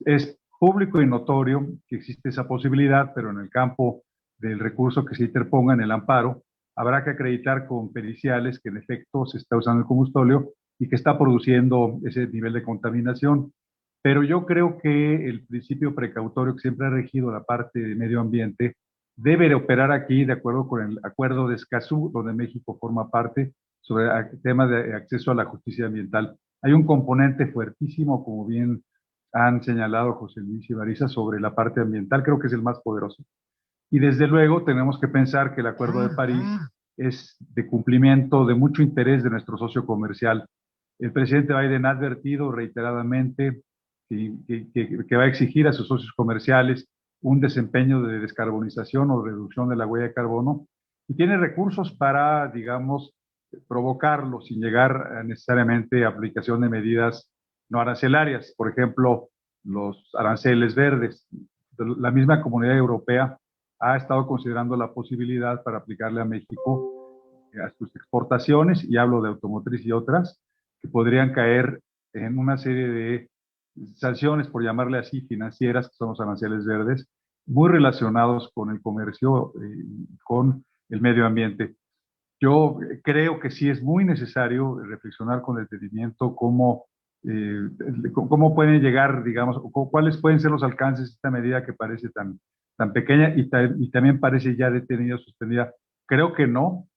Es público y notorio que existe esa posibilidad, pero en el campo del recurso que se interponga en el amparo, habrá que acreditar con periciales que en efecto se está usando el combustóleo y que está produciendo ese nivel de contaminación. Pero yo creo que el principio precautorio que siempre ha regido la parte de medio ambiente debe de operar aquí de acuerdo con el acuerdo de Escazú, donde México forma parte, sobre el tema de acceso a la justicia ambiental. Hay un componente fuertísimo, como bien han señalado José Luis y Marisa, sobre la parte ambiental, creo que es el más poderoso. Y desde luego tenemos que pensar que el Acuerdo de París es de cumplimiento de mucho interés de nuestro socio comercial. El presidente Biden ha advertido reiteradamente que va a exigir a sus socios comerciales un desempeño de descarbonización o reducción de la huella de carbono y tiene recursos para, digamos, provocarlo sin llegar a necesariamente a aplicación de medidas no arancelarias. Por ejemplo, los aranceles verdes. La misma Comunidad Europea ha estado considerando la posibilidad para aplicarle a México a sus exportaciones, y hablo de automotriz y otras, que podrían caer en una serie de sanciones, por llamarle así, financieras, que son los aranceles verdes, muy relacionados con el comercio y con el medio ambiente. Yo creo que sí es muy necesario reflexionar con detenimiento cómo pueden llegar, digamos, cuáles pueden ser los alcances de esta medida que parece tan pequeña y también parece ya detenida, suspendida. Creo que no,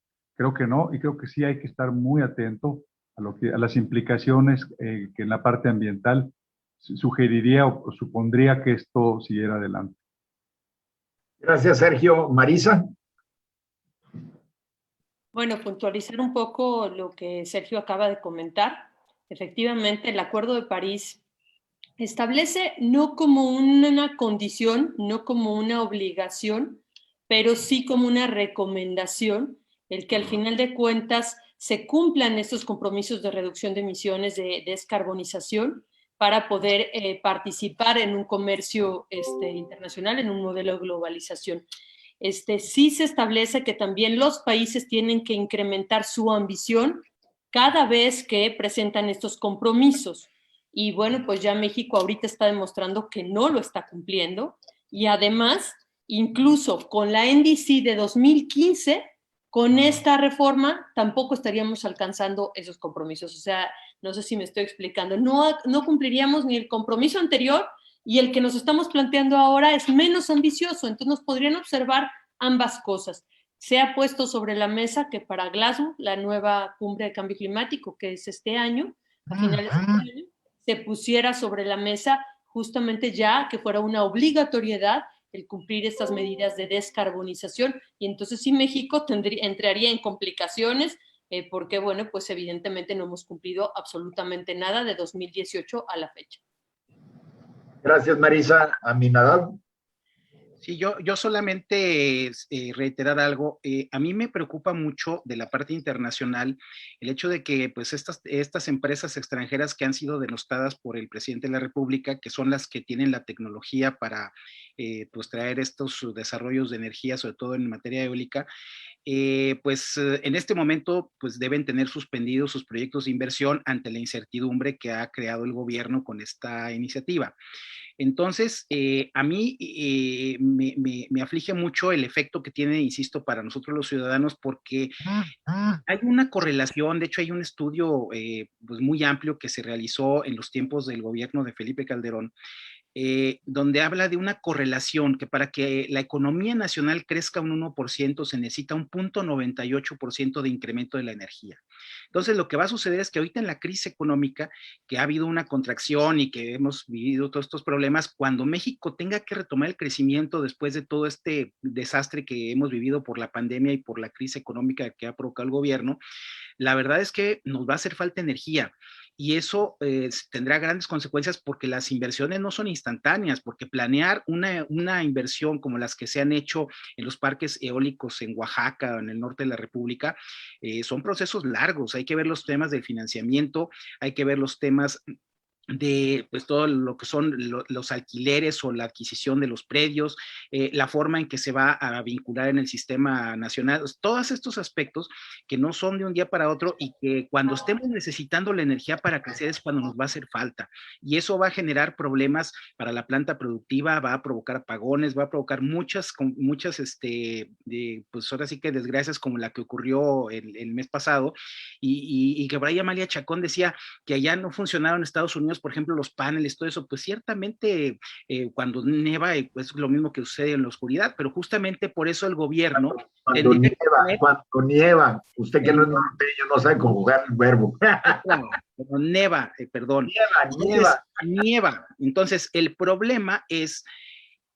y creo que sí hay que estar muy atento a las implicaciones que en la parte ambiental sugeriría o supondría que esto siguiera adelante. Gracias, Sergio. Marisa. Bueno, puntualizar un poco lo que Sergio acaba de comentar. Efectivamente, el Acuerdo de París establece no como una condición, no como una obligación, pero sí como una recomendación, el que al final de cuentas se cumplan estos compromisos de reducción de emisiones, de descarbonización, para poder participar en un comercio internacional, en un modelo de globalización. Sí se establece que también los países tienen que incrementar su ambición cada vez que presentan estos compromisos. Y bueno, pues ya México ahorita está demostrando que no lo está cumpliendo. Y además, incluso con la NDC de 2015, con esta reforma tampoco estaríamos alcanzando esos compromisos. O sea, no sé si me estoy explicando. No cumpliríamos ni el compromiso anterior, y el que nos estamos planteando ahora es menos ambicioso. Entonces nos podrían observar ambas cosas. Se ha puesto sobre la mesa que para Glasgow, la nueva cumbre de cambio climático, que es este año, a finales de este año, se pusiera sobre la mesa justamente ya que fuera una obligatoriedad el cumplir estas medidas de descarbonización. Y entonces sí, México entraría en complicaciones porque, bueno, pues evidentemente no hemos cumplido absolutamente nada de 2018 a la fecha. Gracias, Marisa. Aminadab. Sí, yo solamente reiterar algo. A mí me preocupa mucho de la parte internacional el hecho de que pues estas empresas extranjeras que han sido denostadas por el presidente de la República, que son las que tienen la tecnología para pues traer estos desarrollos de energía, sobre todo en materia eólica, en este momento pues deben tener suspendidos sus proyectos de inversión ante la incertidumbre que ha creado el gobierno con esta iniciativa. Entonces, a mí me aflige mucho el efecto que tiene, insisto, para nosotros los ciudadanos, porque hay una correlación. De hecho hay un estudio pues muy amplio que se realizó en los tiempos del gobierno de Felipe Calderón, donde habla de una correlación que para que la economía nacional crezca un 1% se necesita un 0.98% de incremento de la energía. Entonces lo que va a suceder es que ahorita en la crisis económica, que ha habido una contracción y que hemos vivido todos estos problemas, cuando México tenga que retomar el crecimiento después de todo este desastre que hemos vivido por la pandemia y por la crisis económica que ha provocado el gobierno, la verdad es que nos va a hacer falta energía. y eso tendrá grandes consecuencias porque las inversiones no son instantáneas, porque planear una inversión como las que se han hecho en los parques eólicos en Oaxaca o en el norte de la República, son procesos largos. Hay que ver los temas del financiamiento, hay que ver los temas de pues todo lo que son los alquileres o la adquisición de los predios, la forma en que se va a vincular en el sistema nacional, todos estos aspectos que no son de un día para otro y que cuando estemos necesitando la energía para crecer es cuando nos va a hacer falta, y eso va a generar problemas para la planta productiva, va a provocar apagones, va a provocar muchas pues ahora sí que desgracias como la que ocurrió el mes pasado, y que por ahí Amalia Chacón decía que allá no funcionaron en Estados Unidos, por ejemplo, los paneles, todo eso, pues ciertamente cuando nieva es lo mismo que sucede en la oscuridad, pero justamente por eso el gobierno... Cuando nieva, usted que no es norteño no sabe conjugar el verbo. Nieva, perdón. Nieva. Entonces, el problema es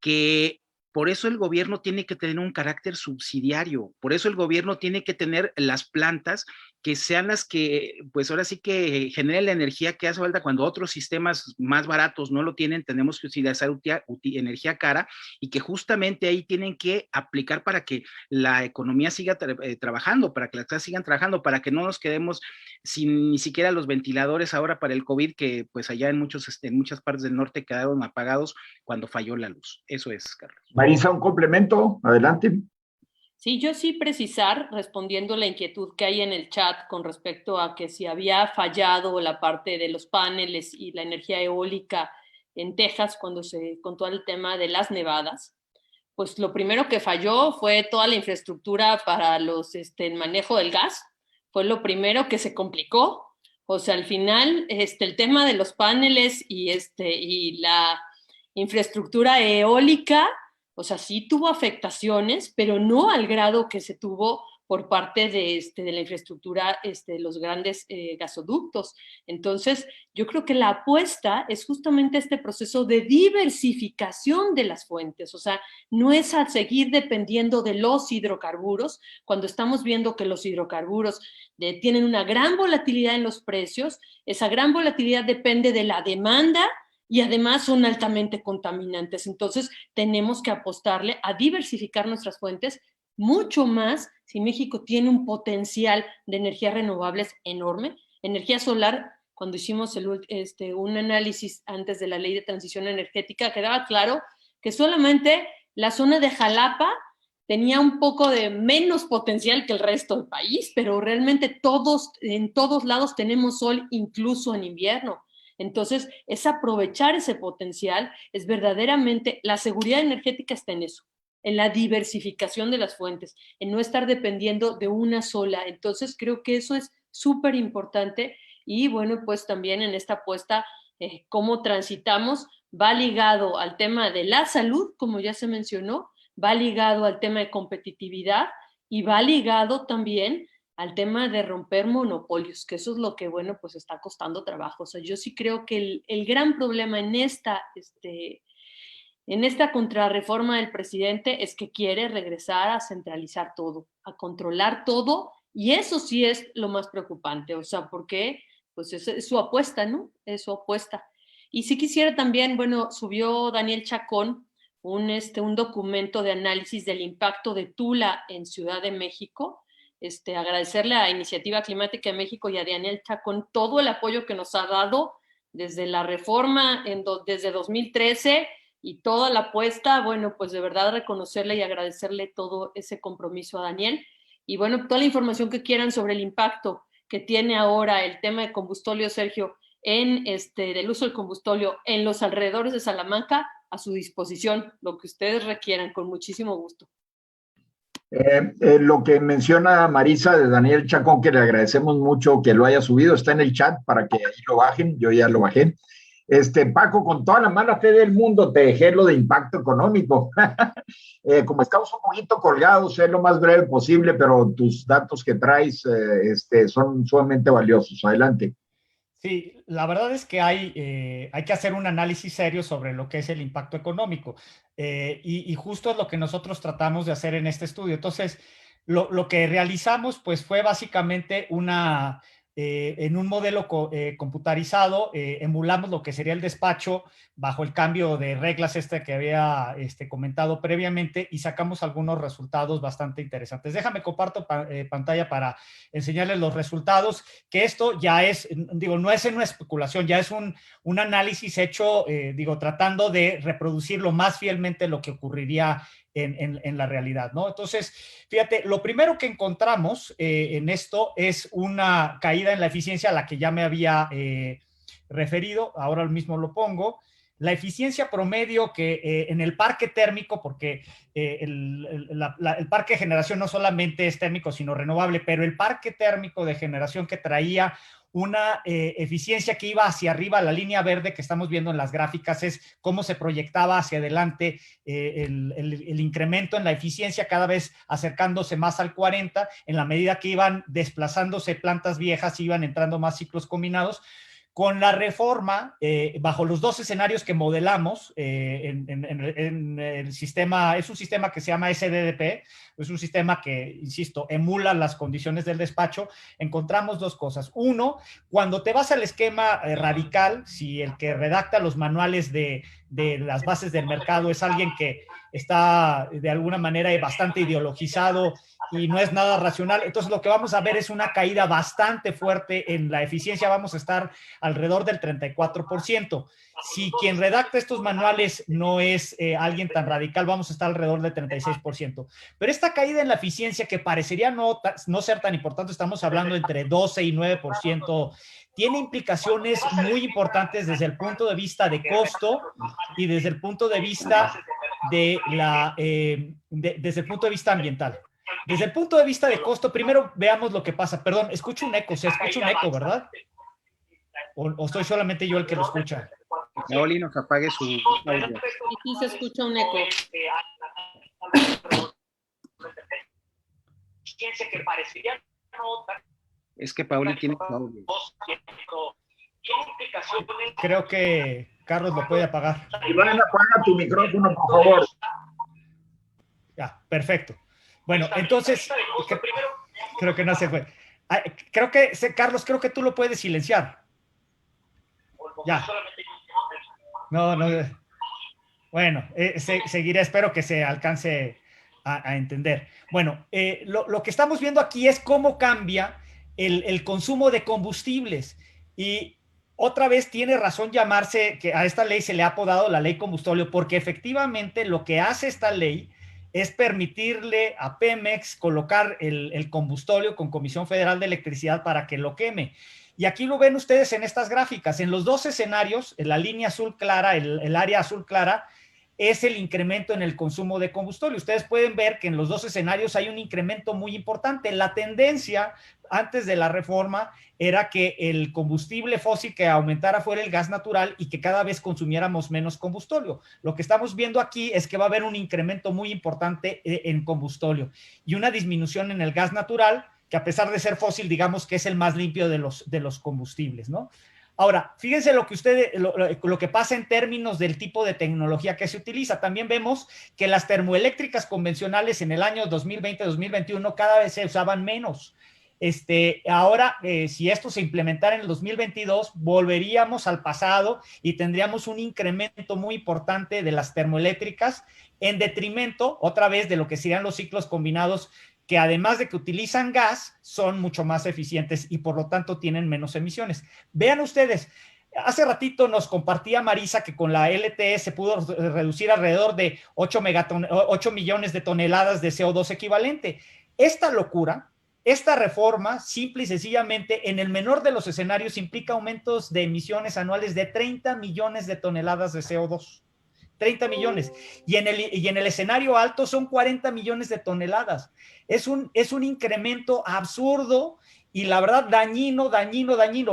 que por eso el gobierno tiene que tener un carácter subsidiario, por eso el gobierno tiene que tener las plantas que sean las que, pues ahora sí que generen la energía que hace falta cuando otros sistemas más baratos no lo tienen, tenemos que utilizar energía cara, y que justamente ahí tienen que aplicar para que la economía siga trabajando, para que las casas sigan trabajando, para que no nos quedemos sin ni siquiera los ventiladores ahora para el COVID, que pues allá en muchas partes del norte quedaron apagados cuando falló la luz. Eso es, Carlos. Marisa, un complemento, adelante. Sí, yo sí precisar, respondiendo la inquietud que hay en el chat con respecto a que si había fallado la parte de los paneles y la energía eólica en Texas con todo el tema de las nevadas, pues lo primero que falló fue toda la infraestructura para el manejo del gas, fue lo primero que se complicó. O sea, al final, el tema de los paneles y la infraestructura eólica, o sea, sí tuvo afectaciones, pero no al grado que se tuvo por parte de la infraestructura, los grandes gasoductos. Entonces, yo creo que la apuesta es justamente este proceso de diversificación de las fuentes. O sea, no es a seguir dependiendo de los hidrocarburos, cuando estamos viendo que los hidrocarburos tienen una gran volatilidad en los precios. Esa gran volatilidad depende de la demanda, y además son altamente contaminantes. Entonces, tenemos que apostarle a diversificar nuestras fuentes mucho más si México tiene un potencial de energías renovables enorme. Energía solar, cuando hicimos un análisis antes de la ley de transición energética, quedaba claro que solamente la zona de Jalapa tenía un poco de menos potencial que el resto del país, pero realmente en todos lados tenemos sol, incluso en invierno. Entonces, es aprovechar ese potencial, es verdaderamente, la seguridad energética está en eso, en la diversificación de las fuentes, en no estar dependiendo de una sola. Entonces, creo que eso es súper importante, y bueno, pues también en esta apuesta, cómo transitamos, va ligado al tema de la salud, como ya se mencionó, va ligado al tema de competitividad, y va ligado también al tema de romper monopolios, que eso es lo que, bueno, pues está costando trabajo. O sea, yo sí creo que el gran problema en esta contrarreforma del presidente es que quiere regresar a centralizar todo, a controlar todo, y eso sí es lo más preocupante. O sea, porque pues es su apuesta, ¿no? Es su apuesta. Y sí quisiera también, bueno, subió Daniel Chacón un documento de análisis del impacto de Tula en Ciudad de México. Agradecerle a Iniciativa Climática de México y a Daniel Chacón todo el apoyo que nos ha dado desde la reforma desde 2013 y toda la apuesta. Bueno, pues de verdad reconocerle y agradecerle todo ese compromiso a Daniel. Y bueno, toda la información que quieran sobre el impacto que tiene ahora el tema de combustóleo, Sergio, del uso del combustóleo en los alrededores de Salamanca, a su disposición, lo que ustedes requieran, con muchísimo gusto. Lo que menciona Marisa de Daniel Chacón, que le agradecemos mucho que lo haya subido, está en el chat para que ahí lo bajen, yo ya lo bajé. Paco, con toda la mala fe del mundo, te dejé lo de impacto económico. Como estamos un poquito colgados, es lo más breve posible, pero tus datos que traes son sumamente valiosos. Adelante. Sí, la verdad es que hay que hacer un análisis serio sobre lo que es el impacto económico, y justo es lo que nosotros tratamos de hacer en este estudio. Entonces, lo que realizamos pues fue básicamente una en un modelo computarizado, emulamos lo que sería el despacho bajo el cambio de reglas que había comentado previamente y sacamos algunos resultados bastante interesantes. Déjame comparto pantalla para enseñarles los resultados, que esto ya es, digo, no es en una especulación, ya es un análisis hecho, digo, tratando de reproducir lo más fielmente lo que ocurriría en la realidad, ¿no? Entonces, fíjate, lo primero que encontramos en esto es una caída en la eficiencia a la que ya me había referido, ahora mismo lo pongo. La eficiencia promedio que en el parque térmico, porque el parque de generación no solamente es térmico, sino renovable, pero el parque térmico de generación que traía una eficiencia que iba hacia arriba, la línea verde que estamos viendo en las gráficas es cómo se proyectaba hacia adelante el incremento en la eficiencia, cada vez acercándose más al 40, en la medida que iban desplazándose plantas viejas, iban entrando más ciclos combinados. Con la reforma, bajo los dos escenarios que modelamos en el sistema, es un sistema que se llama SDDP, es un sistema que, insisto, emula las condiciones del despacho, encontramos dos cosas. Uno, cuando te vas al esquema radical, si el que redacta los manuales de las bases del mercado es alguien que está de alguna manera bastante ideologizado y no es nada racional, entonces lo que vamos a ver es una caída bastante fuerte en la eficiencia, vamos a estar alrededor del 34%. Si quien redacta estos manuales no es alguien tan radical, vamos a estar alrededor del 36%. Pero esta caída en la eficiencia, que parecería no ser tan importante, estamos hablando entre 12 y 9%, tiene implicaciones muy importantes desde el punto de vista de costo y desde el punto de vista desde el punto de vista ambiental. Desde el punto de vista de costo, primero veamos lo que pasa. Perdón, escucho un eco, se escucha un eco, ¿verdad? ¿O estoy solamente yo el que lo escucha? Oli, nos apague su audio. Aquí se escucha un eco. Es que Pauli tiene su audio. Creo que Carlos lo puede apagar. Iván, apaga tu micrófono, por favor. Ya, perfecto. Bueno, entonces, creo que no se fue. Creo que, Carlos, creo que tú lo puedes silenciar. Ya. No. Bueno, seguiré, espero que se alcance a entender. Bueno, lo que estamos viendo aquí es cómo cambia el consumo de combustibles. Y otra vez tiene razón llamarse, que a esta ley se le ha apodado la ley combustóleo, porque efectivamente lo que hace esta ley es permitirle a Pemex colocar el combustóleo con Comisión Federal de Electricidad para que lo queme. Y aquí lo ven ustedes en estas gráficas. En los dos escenarios, en la línea azul clara, el área azul clara, es el incremento en el consumo de combustible. Ustedes pueden ver que en los dos escenarios hay un incremento muy importante. La tendencia antes de la reforma era que el combustible fósil que aumentara fuera el gas natural y que cada vez consumiéramos menos combustóleo. Lo que estamos viendo aquí es que va a haber un incremento muy importante en combustóleo y una disminución en el gas natural, que a pesar de ser fósil, digamos que es el más limpio de los combustibles, ¿no? Ahora, fíjense lo que pasa en términos del tipo de tecnología que se utiliza. También vemos que las termoeléctricas convencionales en el año 2020-2021 cada vez se usaban menos. Ahora, si esto se implementara en el 2022, volveríamos al pasado y tendríamos un incremento muy importante de las termoeléctricas en detrimento, otra vez, de lo que serían los ciclos combinados, que además de que utilizan gas, son mucho más eficientes y por lo tanto tienen menos emisiones. Vean ustedes, hace ratito nos compartía Marisa que con la LTE se pudo reducir alrededor de 8 millones de toneladas de CO2 equivalente. Esta locura, esta reforma, simple y sencillamente, en el menor de los escenarios, implica aumentos de emisiones anuales de 30 millones de toneladas de CO2. 30 millones. Y en el escenario alto son 40 millones de toneladas. Es un incremento absurdo y la verdad dañino.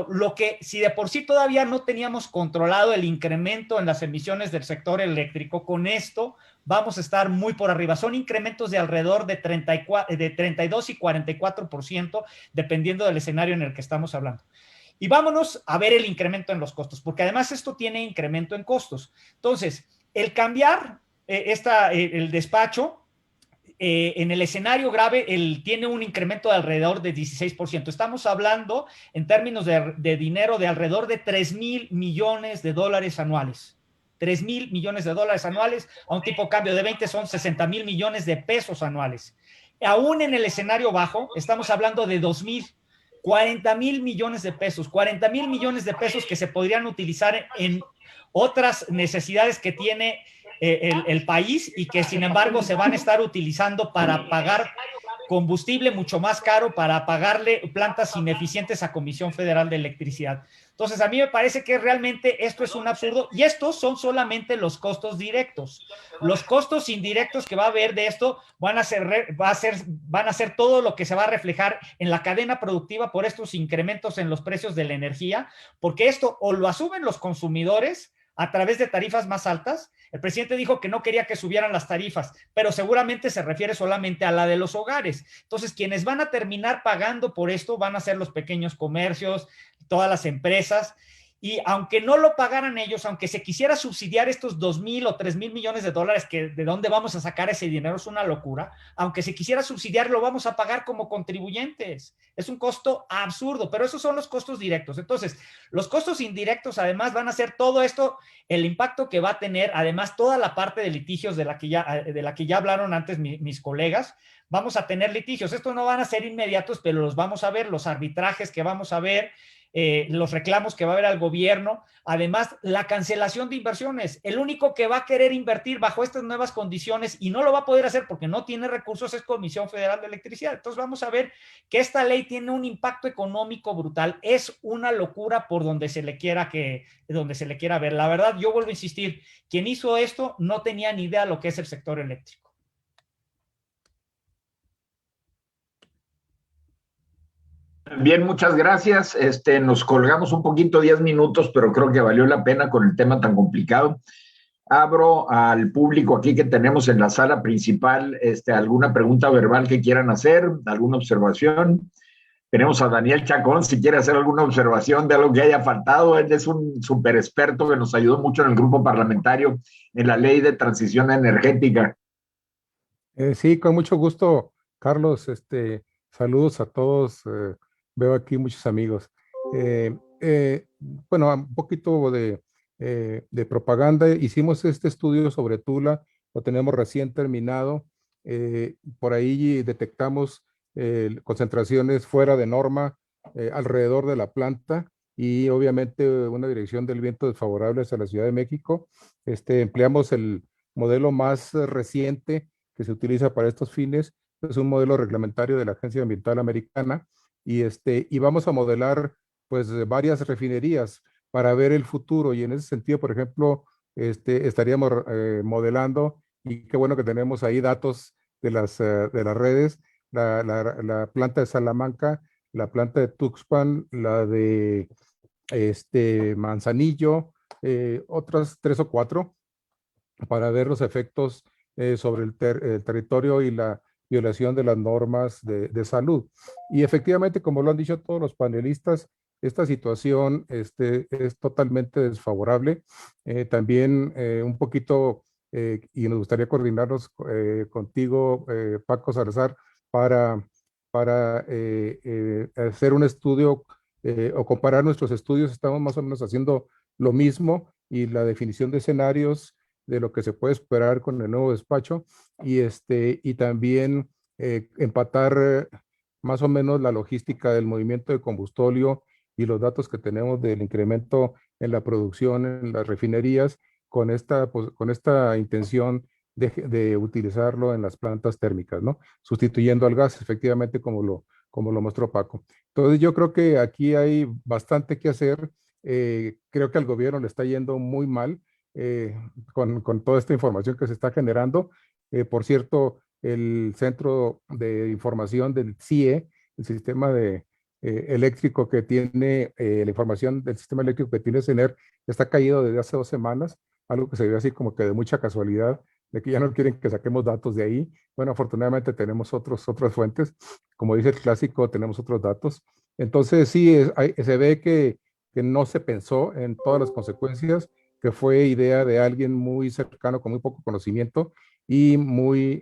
Lo que, si de por sí todavía no teníamos controlado el incremento en las emisiones del sector eléctrico, con esto vamos a estar muy por arriba. Son incrementos de alrededor de 32 y 44%, dependiendo del escenario en el que estamos hablando. Y vámonos a ver el incremento en los costos, porque además esto tiene incremento en costos. Entonces, el cambiar el despacho en el escenario grave, tiene un incremento de alrededor de 16%. Estamos hablando en términos de dinero de alrededor de 3,000 millones de dólares anuales. 3,000 millones de dólares anuales, a un tipo de cambio de 20 son 60,000 millones de pesos anuales. Aún en el escenario bajo, estamos hablando de 2,000, 40,000 millones de pesos, 40,000 millones de pesos que se podrían utilizar en otras necesidades que tiene el país y que sin embargo se van a estar utilizando para pagar combustible mucho más caro, para pagarle plantas ineficientes a Comisión Federal de Electricidad. Entonces, a mí me parece que realmente esto es un absurdo y estos son solamente los costos directos. Los costos indirectos que va a haber de esto van a ser todo lo que se va a reflejar en la cadena productiva por estos incrementos en los precios de la energía, porque esto o lo asumen los consumidores a través de tarifas más altas. El presidente dijo que no quería que subieran las tarifas, pero seguramente se refiere solamente a la de los hogares. Entonces, quienes van a terminar pagando por esto van a ser los pequeños comercios, todas las empresas, y aunque no lo pagaran ellos, aunque se quisiera subsidiar estos 2,000 o 3,000 millones de dólares, que de dónde vamos a sacar ese dinero es una locura, aunque se quisiera subsidiar, lo vamos a pagar como contribuyentes. Es un costo absurdo, pero esos son los costos directos. Entonces, los costos indirectos además van a ser todo esto, el impacto que va a tener, además toda la parte de litigios de la que ya hablaron antes mis colegas. Vamos a tener litigios. Estos no van a ser inmediatos, pero los vamos a ver, los arbitrajes que vamos a ver, los reclamos que va a haber al gobierno, además la cancelación de inversiones. El único que va a querer invertir bajo estas nuevas condiciones y no lo va a poder hacer porque no tiene recursos es Comisión Federal de Electricidad. Entonces vamos a ver que esta ley tiene un impacto económico brutal. Es una locura por donde se le quiera ver. La verdad, yo vuelvo a insistir, quien hizo esto no tenía ni idea de lo que es el sector eléctrico. Bien, muchas gracias. Nos colgamos un poquito, 10 minutos, pero creo que valió la pena con el tema tan complicado. Abro al público aquí que tenemos en la sala principal, alguna pregunta verbal que quieran hacer, alguna observación. Tenemos a Daniel Chacón, si quiere hacer alguna observación de algo que haya faltado. Él es un súper experto que nos ayudó mucho en el grupo parlamentario en la ley de transición energética. Sí, con mucho gusto, Carlos. Saludos a todos. Veo aquí muchos amigos. Bueno, un poquito de propaganda. Hicimos este estudio sobre Tula, lo tenemos recién terminado. Por ahí detectamos concentraciones fuera de norma alrededor de la planta y obviamente una dirección del viento desfavorable hacia la Ciudad de México. Empleamos el modelo más reciente que se utiliza para estos fines. Es un modelo reglamentario de la Agencia Ambiental Americana y vamos a modelar pues varias refinerías para ver el futuro y en ese sentido, por ejemplo, estaríamos modelando y qué bueno que tenemos ahí datos de las redes, la planta de Salamanca, la planta de Tuxpan, la de Manzanillo, otras 3 o 4 para ver los efectos sobre el territorio y la violación de las normas de salud. Y efectivamente, como lo han dicho todos los panelistas, esta situación es totalmente desfavorable. También un poquito, y nos gustaría coordinarnos contigo, Paco Salazar, para hacer un estudio o comparar nuestros estudios. Estamos más o menos haciendo lo mismo y la definición de escenarios de lo que se puede esperar con el nuevo despacho y también empatar más o menos la logística del movimiento de combustóleo y los datos que tenemos del incremento en la producción en las refinerías con esta intención de utilizarlo en las plantas térmicas, ¿no? Sustituyendo al gas, efectivamente, como lo mostró Paco. Entonces, yo creo que aquí hay bastante que hacer. Creo que al gobierno le está yendo muy mal con toda esta información que se está generando. Por cierto, el Centro de Información del CIE, el sistema eléctrico que tiene, la información del sistema eléctrico que tiene CENER, está caído desde hace 2 semanas, algo que se ve así como que de mucha casualidad, de que ya no quieren que saquemos datos de ahí. Bueno, afortunadamente tenemos otras fuentes, como dice el clásico, tenemos otros datos. Entonces sí, se ve que no se pensó en todas las consecuencias, que fue idea de alguien muy cercano, con muy poco conocimiento, y muy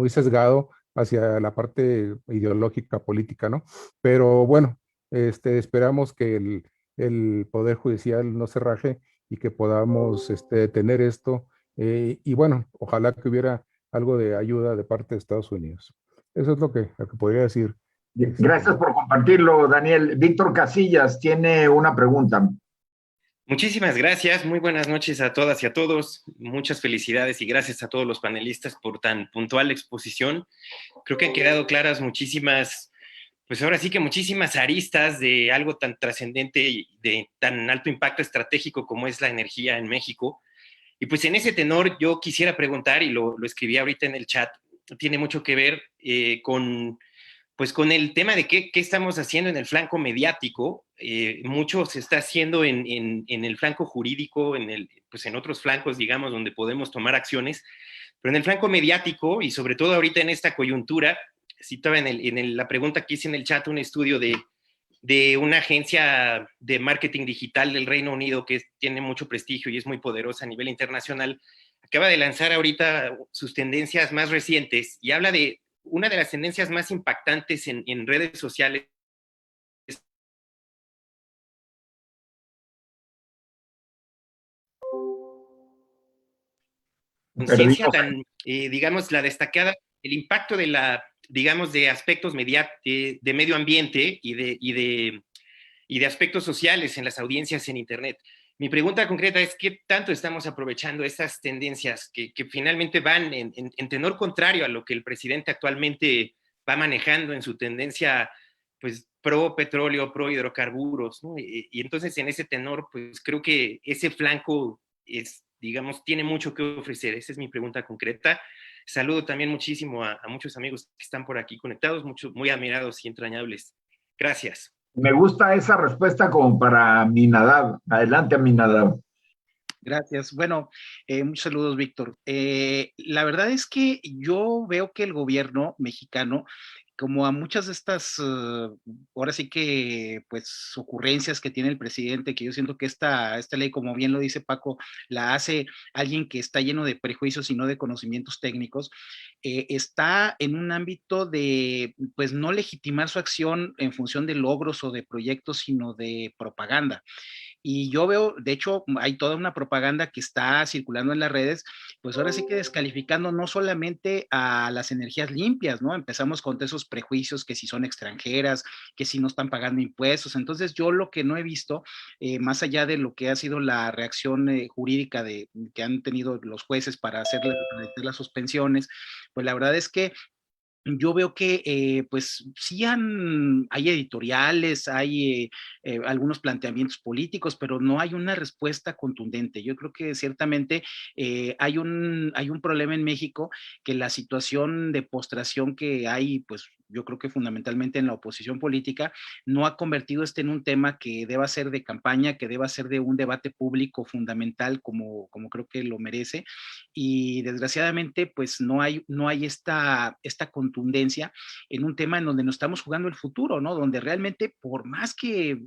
sesgado hacia la parte ideológica política, ¿no? Pero bueno, esperamos que el Poder Judicial no se raje y que podamos tener esto. Y bueno, ojalá que hubiera algo de ayuda de parte de Estados Unidos. Eso es lo que podría decir. Gracias por compartirlo, Daniel. Víctor Casillas tiene una pregunta. Muchísimas gracias, muy buenas noches a todas y a todos. Muchas felicidades y gracias a todos los panelistas por tan puntual exposición. Creo que han quedado claras muchísimas, pues ahora sí que muchísimas aristas de algo tan trascendente y de tan alto impacto estratégico como es la energía en México. Y pues en ese tenor yo quisiera preguntar, y lo escribí ahorita en el chat, tiene mucho que ver con el tema de qué estamos haciendo en el flanco mediático. Mucho se está haciendo en el flanco jurídico, pues en otros flancos, digamos, donde podemos tomar acciones, pero en el flanco mediático, y sobre todo ahorita en esta coyuntura, citaba la pregunta que hice en el chat un estudio de una agencia de marketing digital del Reino Unido que tiene mucho prestigio y es muy poderosa a nivel internacional. Acaba de lanzar ahorita sus tendencias más recientes y habla de una de las tendencias más impactantes en redes sociales. Conciencia tan, digamos, la destacada, el impacto de digamos, de aspectos de medio ambiente y de aspectos sociales en las audiencias en Internet. Mi pregunta concreta es, ¿qué tanto estamos aprovechando estas tendencias que finalmente van en tenor contrario a lo que el presidente actualmente va manejando en su tendencia, pues, pro petróleo, pro hidrocarburos, ¿no? Y entonces en ese tenor, pues creo que ese flanco digamos, tiene mucho que ofrecer. Esa es mi pregunta concreta. Saludo también muchísimo a muchos amigos que están por aquí conectados, muchos muy admirados y entrañables. Gracias. Me gusta esa respuesta como para Aminadab. Adelante, Aminadab. Gracias. Bueno, muchos saludos, Víctor. La verdad es que yo veo que el gobierno mexicano, como a muchas de estas, ahora sí que, pues, ocurrencias que tiene el presidente, que yo siento que esta ley, como bien lo dice Paco, la hace alguien que está lleno de prejuicios y no de conocimientos técnicos, está en un ámbito de, pues, no legitimar su acción en función de logros o de proyectos, sino de propaganda. Y yo veo, de hecho, hay toda una propaganda que está circulando en las redes, pues ahora sí que descalificando no solamente a las energías limpias, ¿no? Empezamos con esos prejuicios que si son extranjeras, que si no están pagando impuestos. Entonces, yo lo que no he visto, más allá de lo que ha sido la reacción jurídica que han tenido los jueces para hacer las suspensiones, pues la verdad es que yo veo que, pues, sí hay editoriales, hay algunos planteamientos políticos, pero no hay una respuesta contundente. Yo creo que ciertamente hay un problema en México, que la situación de postración que hay, pues, yo creo que fundamentalmente en la oposición política, no ha convertido en un tema que deba ser de campaña, que deba ser de un debate público fundamental, como creo que lo merece. Y desgraciadamente, pues, no hay esta contundencia en un tema en donde nos estamos jugando el futuro, ¿no? Donde realmente, por más que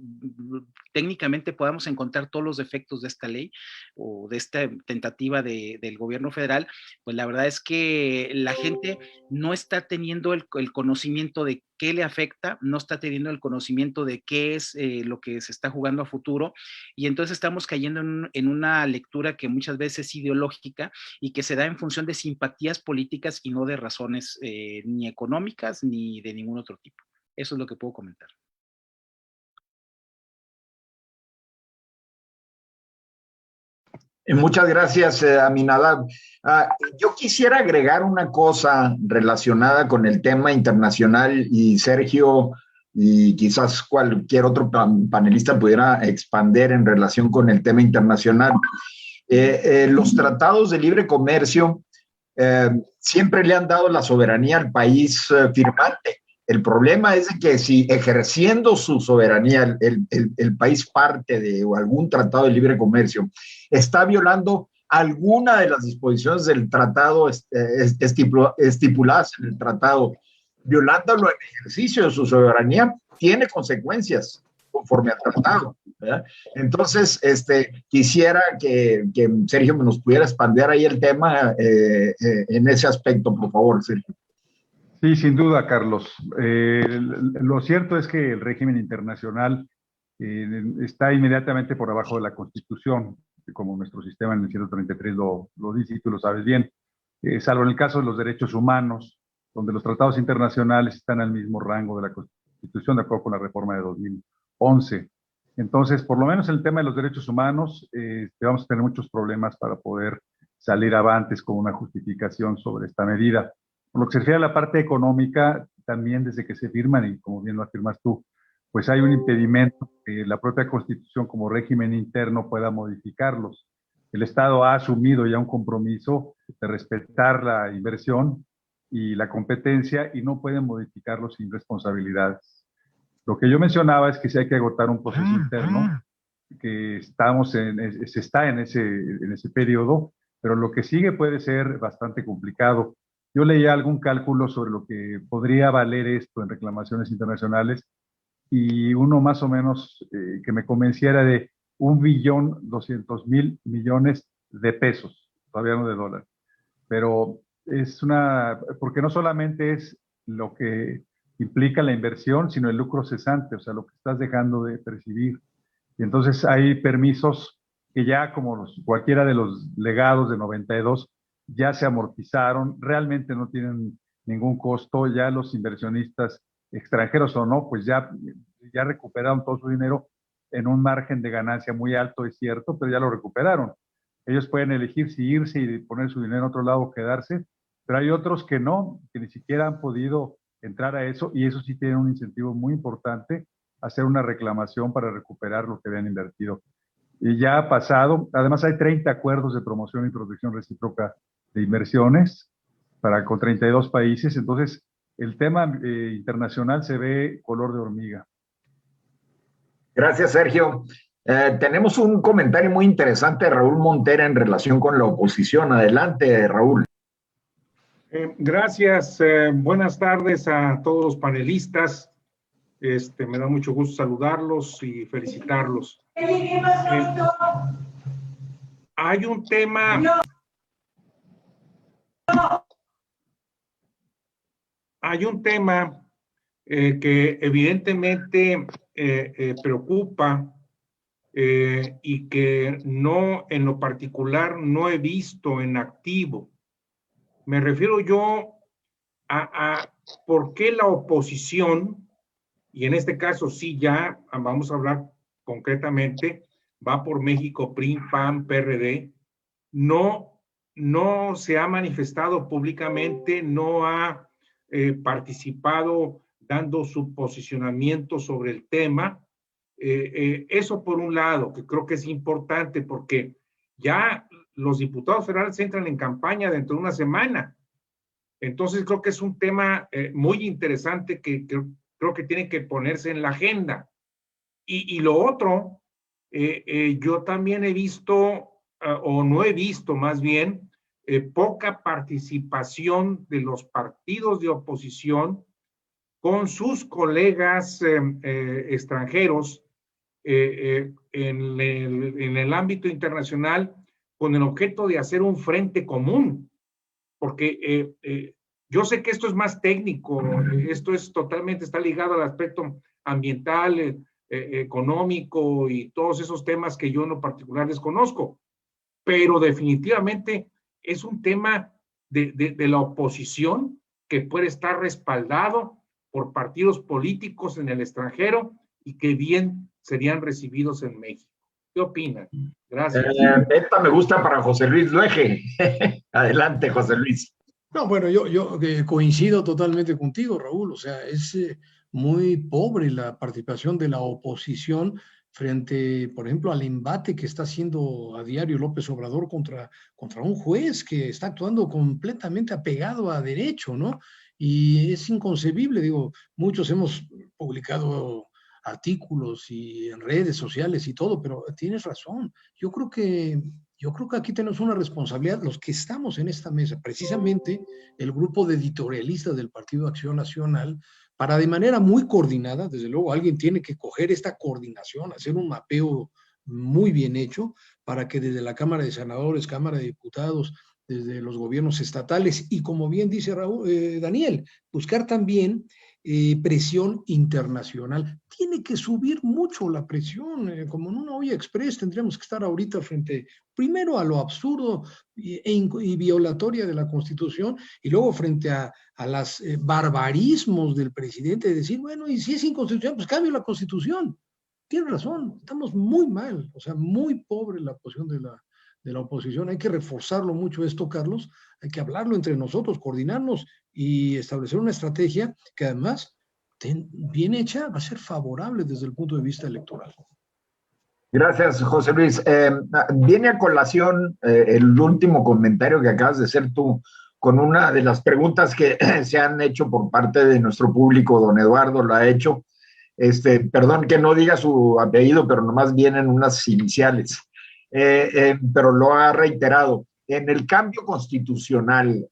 técnicamente podamos encontrar todos los defectos de esta ley o de esta tentativa del gobierno federal, pues la verdad es que la gente no está teniendo el conocimiento de qué le afecta, no está teniendo el conocimiento de qué es lo que se está jugando a futuro, y entonces estamos cayendo en una lectura que muchas veces es ideológica y que se da en función de simpatías políticas y no de razones ni económicas ni de ningún otro tipo. Eso es lo que puedo comentar. Muchas gracias, Aminadab. Yo quisiera agregar una cosa relacionada con el tema internacional y Sergio y quizás cualquier otro panelista pudiera expander en relación con el tema internacional. Los tratados de libre comercio siempre le han dado la soberanía al país firmante. El problema es que si ejerciendo su soberanía el país parte de algún tratado de libre comercio está violando alguna de las disposiciones del tratado estipuladas en el tratado, violándolo en ejercicio de su soberanía, tiene consecuencias. conforme al tratado, ¿verdad? Entonces, quisiera que Sergio nos pudiera expandir ahí el tema en ese aspecto, por favor, Sergio. Sí, sin duda, Carlos. Lo cierto es que el régimen internacional está inmediatamente por debajo de la Constitución, como nuestro sistema en el 133 lo dice y tú lo sabes bien, salvo en el caso de los derechos humanos, donde los tratados internacionales están al mismo rango de la Constitución, de acuerdo con la reforma de 2011. Entonces, por lo menos en el tema de los derechos humanos, vamos a tener muchos problemas para poder salir avantes con una justificación sobre esta medida. Por lo que se refiere a la parte económica, también desde que se firman, y como bien lo afirmas tú, pues hay un impedimento que la propia Constitución como régimen interno pueda modificarlos. El Estado ha asumido ya un compromiso de respetar la inversión y la competencia y no pueden modificarlos sin responsabilidades. Lo que yo mencionaba es que sí hay que agotar un proceso interno, que se está en ese periodo, pero lo que sigue puede ser bastante complicado. Yo leía algún cálculo sobre lo que podría valer esto en reclamaciones internacionales y uno más o menos que me convenciera de 1.200.000.000.000 de pesos, todavía no de dólares. Pero porque no solamente es lo que implica la inversión, sino el lucro cesante, o sea, lo que estás dejando de percibir. Y entonces hay permisos que ya, como cualquiera de los legados de 92, ya se amortizaron, realmente no tienen ningún costo, ya los inversionistas extranjeros o no, pues ya recuperaron todo su dinero en un margen de ganancia muy alto, es cierto, pero ya lo recuperaron. Ellos pueden elegir si irse y poner su dinero en otro lado o quedarse, pero hay otros que no, que ni siquiera han podido entrar a eso, y eso sí tiene un incentivo muy importante, hacer una reclamación para recuperar lo que habían invertido. Y ya ha pasado, además hay 30 acuerdos de promoción y protección recíproca de inversiones con 32 países, entonces el tema internacional se ve color de hormiga. Gracias, Sergio. Tenemos un comentario muy interesante de Raúl Montera en relación con la oposición. Adelante, Raúl. Gracias. Buenas tardes a todos los panelistas. Me da mucho gusto saludarlos y felicitarlos. Hay un tema... Hay un tema que evidentemente preocupa y que no, en lo particular, no he visto en activo. Me refiero yo a por qué la oposición, y en este caso sí ya vamos a hablar concretamente, va por México, PRI, PAN, PRD, no se ha manifestado públicamente, no ha participado dando su posicionamiento sobre el tema. Eso por un lado, que creo que es importante porque ya los diputados federales entran en campaña dentro de una semana. Entonces creo que es un tema muy interesante que creo que tiene que ponerse en la agenda. Y lo otro, yo también he visto, o no he visto más bien, poca participación de los partidos de oposición con sus colegas extranjeros en el ámbito internacional con el objeto de hacer un frente común, porque yo sé que esto es más técnico, esto es totalmente, está ligado al aspecto ambiental, económico y todos esos temas que yo en lo particular desconozco, pero definitivamente es un tema de la oposición que puede estar respaldado por partidos políticos en el extranjero y que bien serían recibidos en México. ¿Qué opinan? Gracias. Esta me gusta para José Luis Luege. Adelante, José Luis. No, bueno, yo coincido totalmente contigo, Raúl. O sea, es muy pobre la participación de la oposición frente, por ejemplo, al embate que está haciendo a diario López Obrador contra un juez que está actuando completamente apegado a derecho, ¿no? Y es inconcebible, digo, muchos hemos publicado artículos y en redes sociales y todo, pero tienes razón. Yo creo que aquí tenemos una responsabilidad, los que estamos en esta mesa, precisamente el grupo de editorialistas del Partido Acción Nacional, para de manera muy coordinada, desde luego alguien tiene que coger esta coordinación, hacer un mapeo muy bien hecho para que desde la Cámara de Senadores, Cámara de Diputados, desde los gobiernos estatales y como bien dice Daniel, buscar también presión internacional. Tiene que subir mucho la presión, como en una olla express tendríamos que estar ahorita frente, primero a lo absurdo y violatoria de la Constitución, y luego frente a las barbarismos del presidente, de decir, bueno, y si es inconstitucional, pues cambio la Constitución. Tiene razón, estamos muy mal, o sea, muy pobre la posición de la oposición. Hay que reforzarlo mucho esto, Carlos, hay que hablarlo entre nosotros, coordinarnos y establecer una estrategia que además, bien hecha, va a ser favorable desde el punto de vista electoral. Gracias, José Luis. Viene a colación el último comentario que acabas de hacer tú con una de las preguntas que se han hecho por parte de nuestro público. Don Eduardo lo ha hecho. Perdón que no diga su apellido, pero nomás vienen unas iniciales. Pero lo ha reiterado. En el cambio constitucional,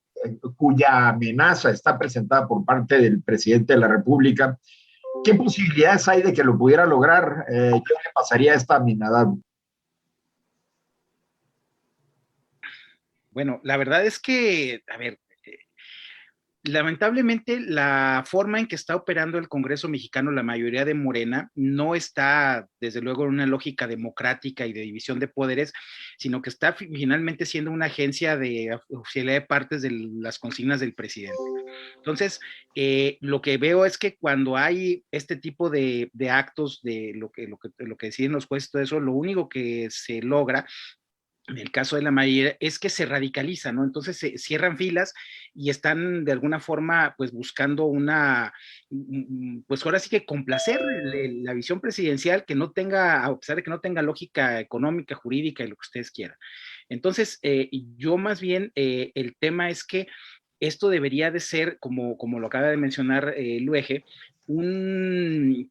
cuya amenaza está presentada por parte del presidente de la República, ¿qué posibilidades hay de que lo pudiera lograr? ¿Qué le pasaría a esta minada? Bueno, la verdad es que, a ver, lamentablemente la forma en que está operando el Congreso mexicano, la mayoría de Morena, no está desde luego en una lógica democrática y de división de poderes, sino que está finalmente siendo una agencia de oficialidad de partes de las consignas del presidente. Entonces, lo que veo es que cuando hay este tipo de actos de lo que deciden los jueces, todo eso, lo único que se logra en el caso de la mayoría, es que se radicaliza, ¿no? Entonces se cierran filas y están de alguna forma, pues buscando pues ahora sí que complacer la visión presidencial que no tenga, a pesar de que no tenga lógica económica, jurídica y lo que ustedes quieran. Entonces, yo más bien, el tema es que esto debería de ser, como lo acaba de mencionar Luege, una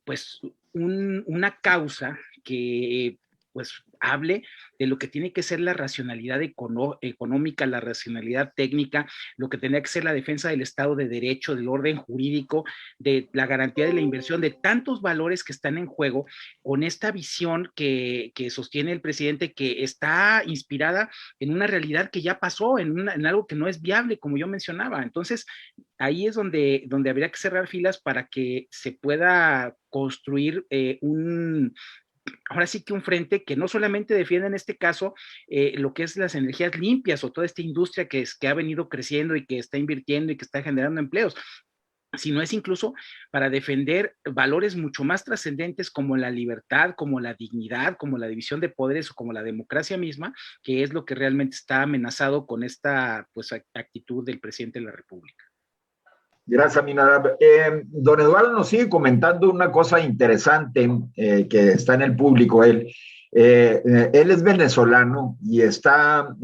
causa que pues hable de lo que tiene que ser la racionalidad económica, la racionalidad técnica, lo que tendría que ser la defensa del Estado de Derecho, del orden jurídico, de la garantía de la inversión, de tantos valores que están en juego, con esta visión que sostiene el presidente, que está inspirada en una realidad que ya pasó, en algo que no es viable, como yo mencionaba. Entonces, ahí es donde habría que cerrar filas para que se pueda construir ahora sí que un frente que no solamente defiende en este caso lo que es las energías limpias o toda esta industria que ha venido creciendo y que está invirtiendo y que está generando empleos, sino es incluso para defender valores mucho más trascendentes como la libertad, como la dignidad, como la división de poderes o como la democracia misma, que es lo que realmente está amenazado con esta pues, actitud del presidente de la República. Gracias, Aminadab. Don Eduardo nos sigue comentando una cosa interesante que está en el público. Él es venezolano y está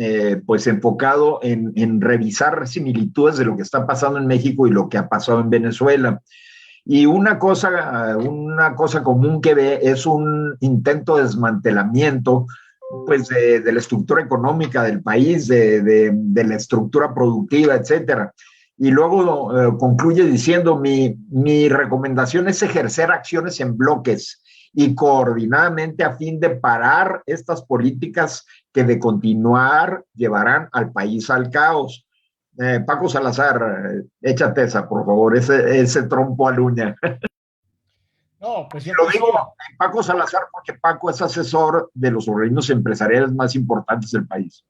pues enfocado en revisar similitudes de lo que está pasando en México y lo que ha pasado en Venezuela. Y una cosa común que ve es un intento de desmantelamiento pues de la estructura económica del país, de la estructura productiva, etcétera. Y luego concluye diciendo, mi recomendación es ejercer acciones en bloques y coordinadamente a fin de parar estas políticas que de continuar llevarán al país al caos. Paco Salazar, échate esa, por favor, ese trompo al uña. No, pues yo lo digo Paco Salazar porque Paco es asesor de los organismos empresariales más importantes del país.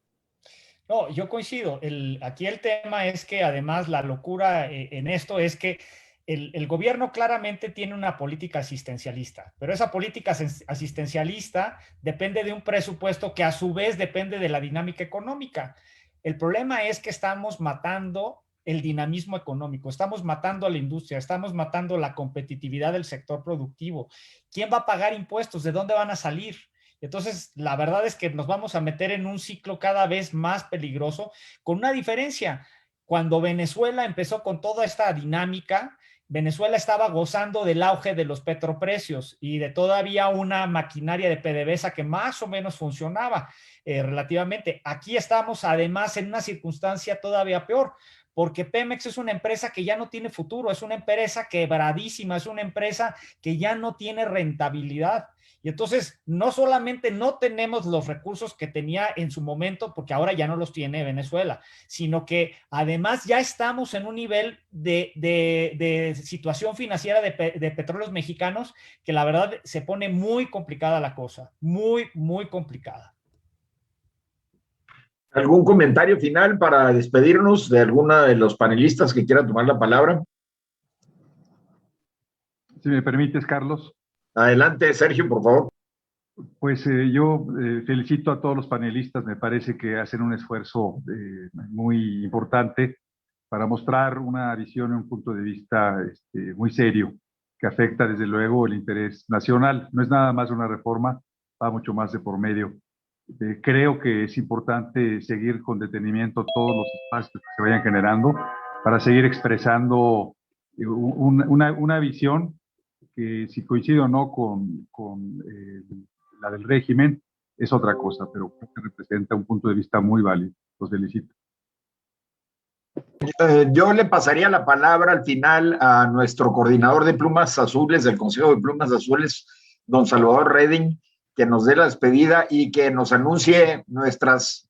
No, yo coincido. Aquí el tema es que además la locura en esto es que el gobierno claramente tiene una política asistencialista, pero esa política asistencialista depende de un presupuesto que a su vez depende de la dinámica económica. El problema es que estamos matando el dinamismo económico, estamos matando a la industria, estamos matando la competitividad del sector productivo. ¿Quién va a pagar impuestos? ¿De dónde van a salir? Entonces, la verdad es que nos vamos a meter en un ciclo cada vez más peligroso, con una diferencia. Cuando Venezuela empezó con toda esta dinámica, Venezuela estaba gozando del auge de los petroprecios y de todavía una maquinaria de PDVSA que más o menos funcionaba relativamente. Aquí estamos además en una circunstancia todavía peor, porque Pemex es una empresa que ya no tiene futuro, es una empresa quebradísima, es una empresa que ya no tiene rentabilidad. Y entonces, no solamente no tenemos los recursos que tenía en su momento, porque ahora ya no los tiene Venezuela, sino que además ya estamos en un nivel de situación financiera de petróleos mexicanos que la verdad se pone muy complicada la cosa, muy, muy complicada. ¿Algún comentario final para despedirnos de alguna de los panelistas que quiera tomar la palabra? Si me permites, Carlos. Adelante, Sergio, por favor. Pues yo felicito a todos los panelistas, me parece que hacen un esfuerzo muy importante para mostrar una visión y un punto de vista muy serio, que afecta desde luego el interés nacional. No es nada más una reforma, va mucho más de por medio. Creo que es importante seguir con detenimiento todos los espacios que se vayan generando para seguir expresando una visión que, si coincide o no con la del régimen, es otra cosa, pero creo que representa un punto de vista muy válido. Los felicito. Yo le pasaría la palabra al final a nuestro coordinador de Plumas Azules, del Consejo de Plumas Azules, don Salvador Reding, que nos dé la despedida y que nos anuncie nuestras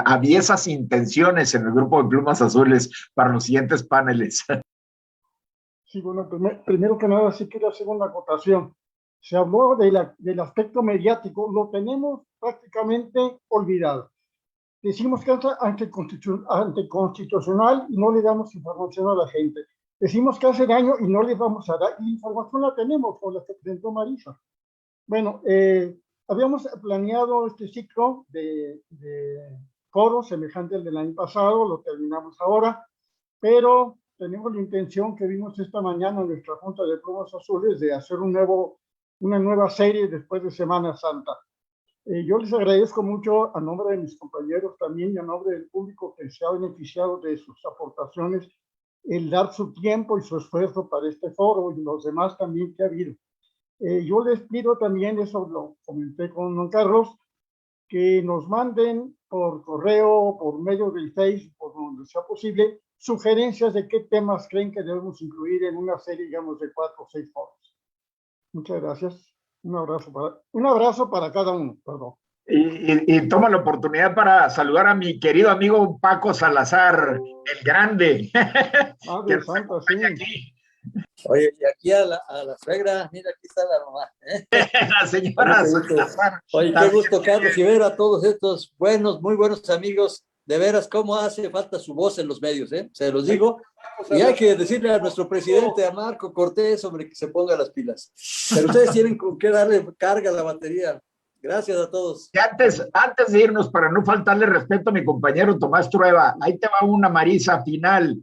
aviesas intenciones en el grupo de Plumas Azules para los siguientes paneles. Sí, bueno, primero que nada sí quiero hacer una acotación. Se habló del aspecto mediático, lo tenemos prácticamente olvidado. Decimos que es anticonstitucional y no le damos información a la gente. Decimos que hace daño y no le vamos a dar. Y información la tenemos, por la que presentó Marisa. Bueno, habíamos planeado este ciclo de foros semejante al del año pasado, lo terminamos ahora, pero tenemos la intención que vimos esta mañana en nuestra Junta de Plumas Azules de hacer una nueva serie después de Semana Santa. Yo les agradezco mucho a nombre de mis compañeros también y a nombre del público que se ha beneficiado de sus aportaciones, el dar su tiempo y su esfuerzo para este foro y los demás también que ha habido. Yo les pido también, eso lo comenté con don Carlos, que nos manden por correo, por medio del Facebook, por donde sea posible, sugerencias de qué temas creen que debemos incluir en una serie, digamos, de 4 o 6 foros. Muchas gracias. Un abrazo para cada uno, perdón. Y toma la oportunidad para saludar a mi querido amigo Paco Salazar, el grande. Madre Santa, sí. Aquí. Oye, y aquí a la suegra, mira, aquí está la mamá. La señora Salazar. Oye, qué gusto, Carlos, y ver a todos estos muy buenos amigos. De veras, cómo hace falta su voz en los medios, se los digo. Y hay que decirle a nuestro presidente, a Marco Cortés, hombre, que se ponga las pilas. Pero ustedes tienen con qué darle carga a la batería. Gracias a todos. Y antes de irnos, para no faltarle respeto a mi compañero Tomás Trueba, ahí te va una, Marisa, final.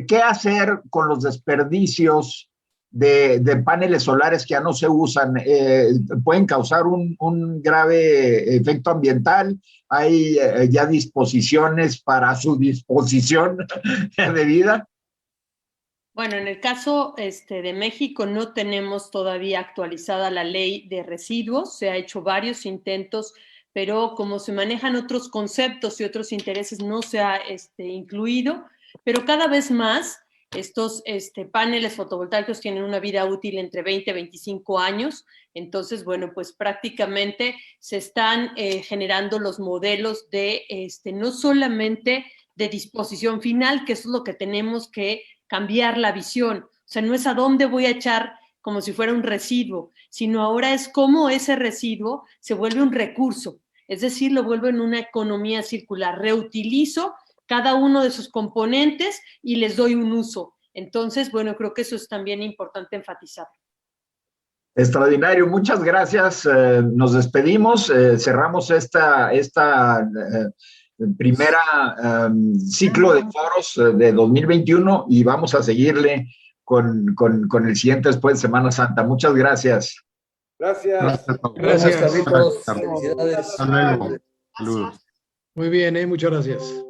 ¿Qué hacer con los desperdicios de paneles solares que ya no se usan? Pueden causar un grave efecto ambiental. Hay ya disposiciones para su disposición debida. Bueno, en el caso de México no tenemos todavía actualizada la ley de residuos. Se ha hecho varios intentos, pero como se manejan otros conceptos y otros intereses, no se ha incluido. Pero cada vez más estos paneles fotovoltaicos tienen una vida útil entre 20 y 25 años. Entonces, bueno, pues prácticamente se están generando los modelos de no solamente de disposición final, que eso es lo que tenemos que cambiar la visión. O sea, no es a dónde voy a echar como si fuera un residuo, sino ahora es cómo ese residuo se vuelve un recurso. Es decir, lo vuelvo en una economía circular. Reutilizo cada uno de sus componentes y les doy un uso. Entonces, bueno, creo que eso es también importante enfatizar. Extraordinario, muchas gracias. Nos despedimos, cerramos esta primera ciclo de foros de 2021 y vamos a seguirle con el siguiente después de Semana Santa. Muchas gracias. Gracias. Gracias, Carlitos. Felicidades. Hasta luego. Saludos. Muy bien, muchas gracias.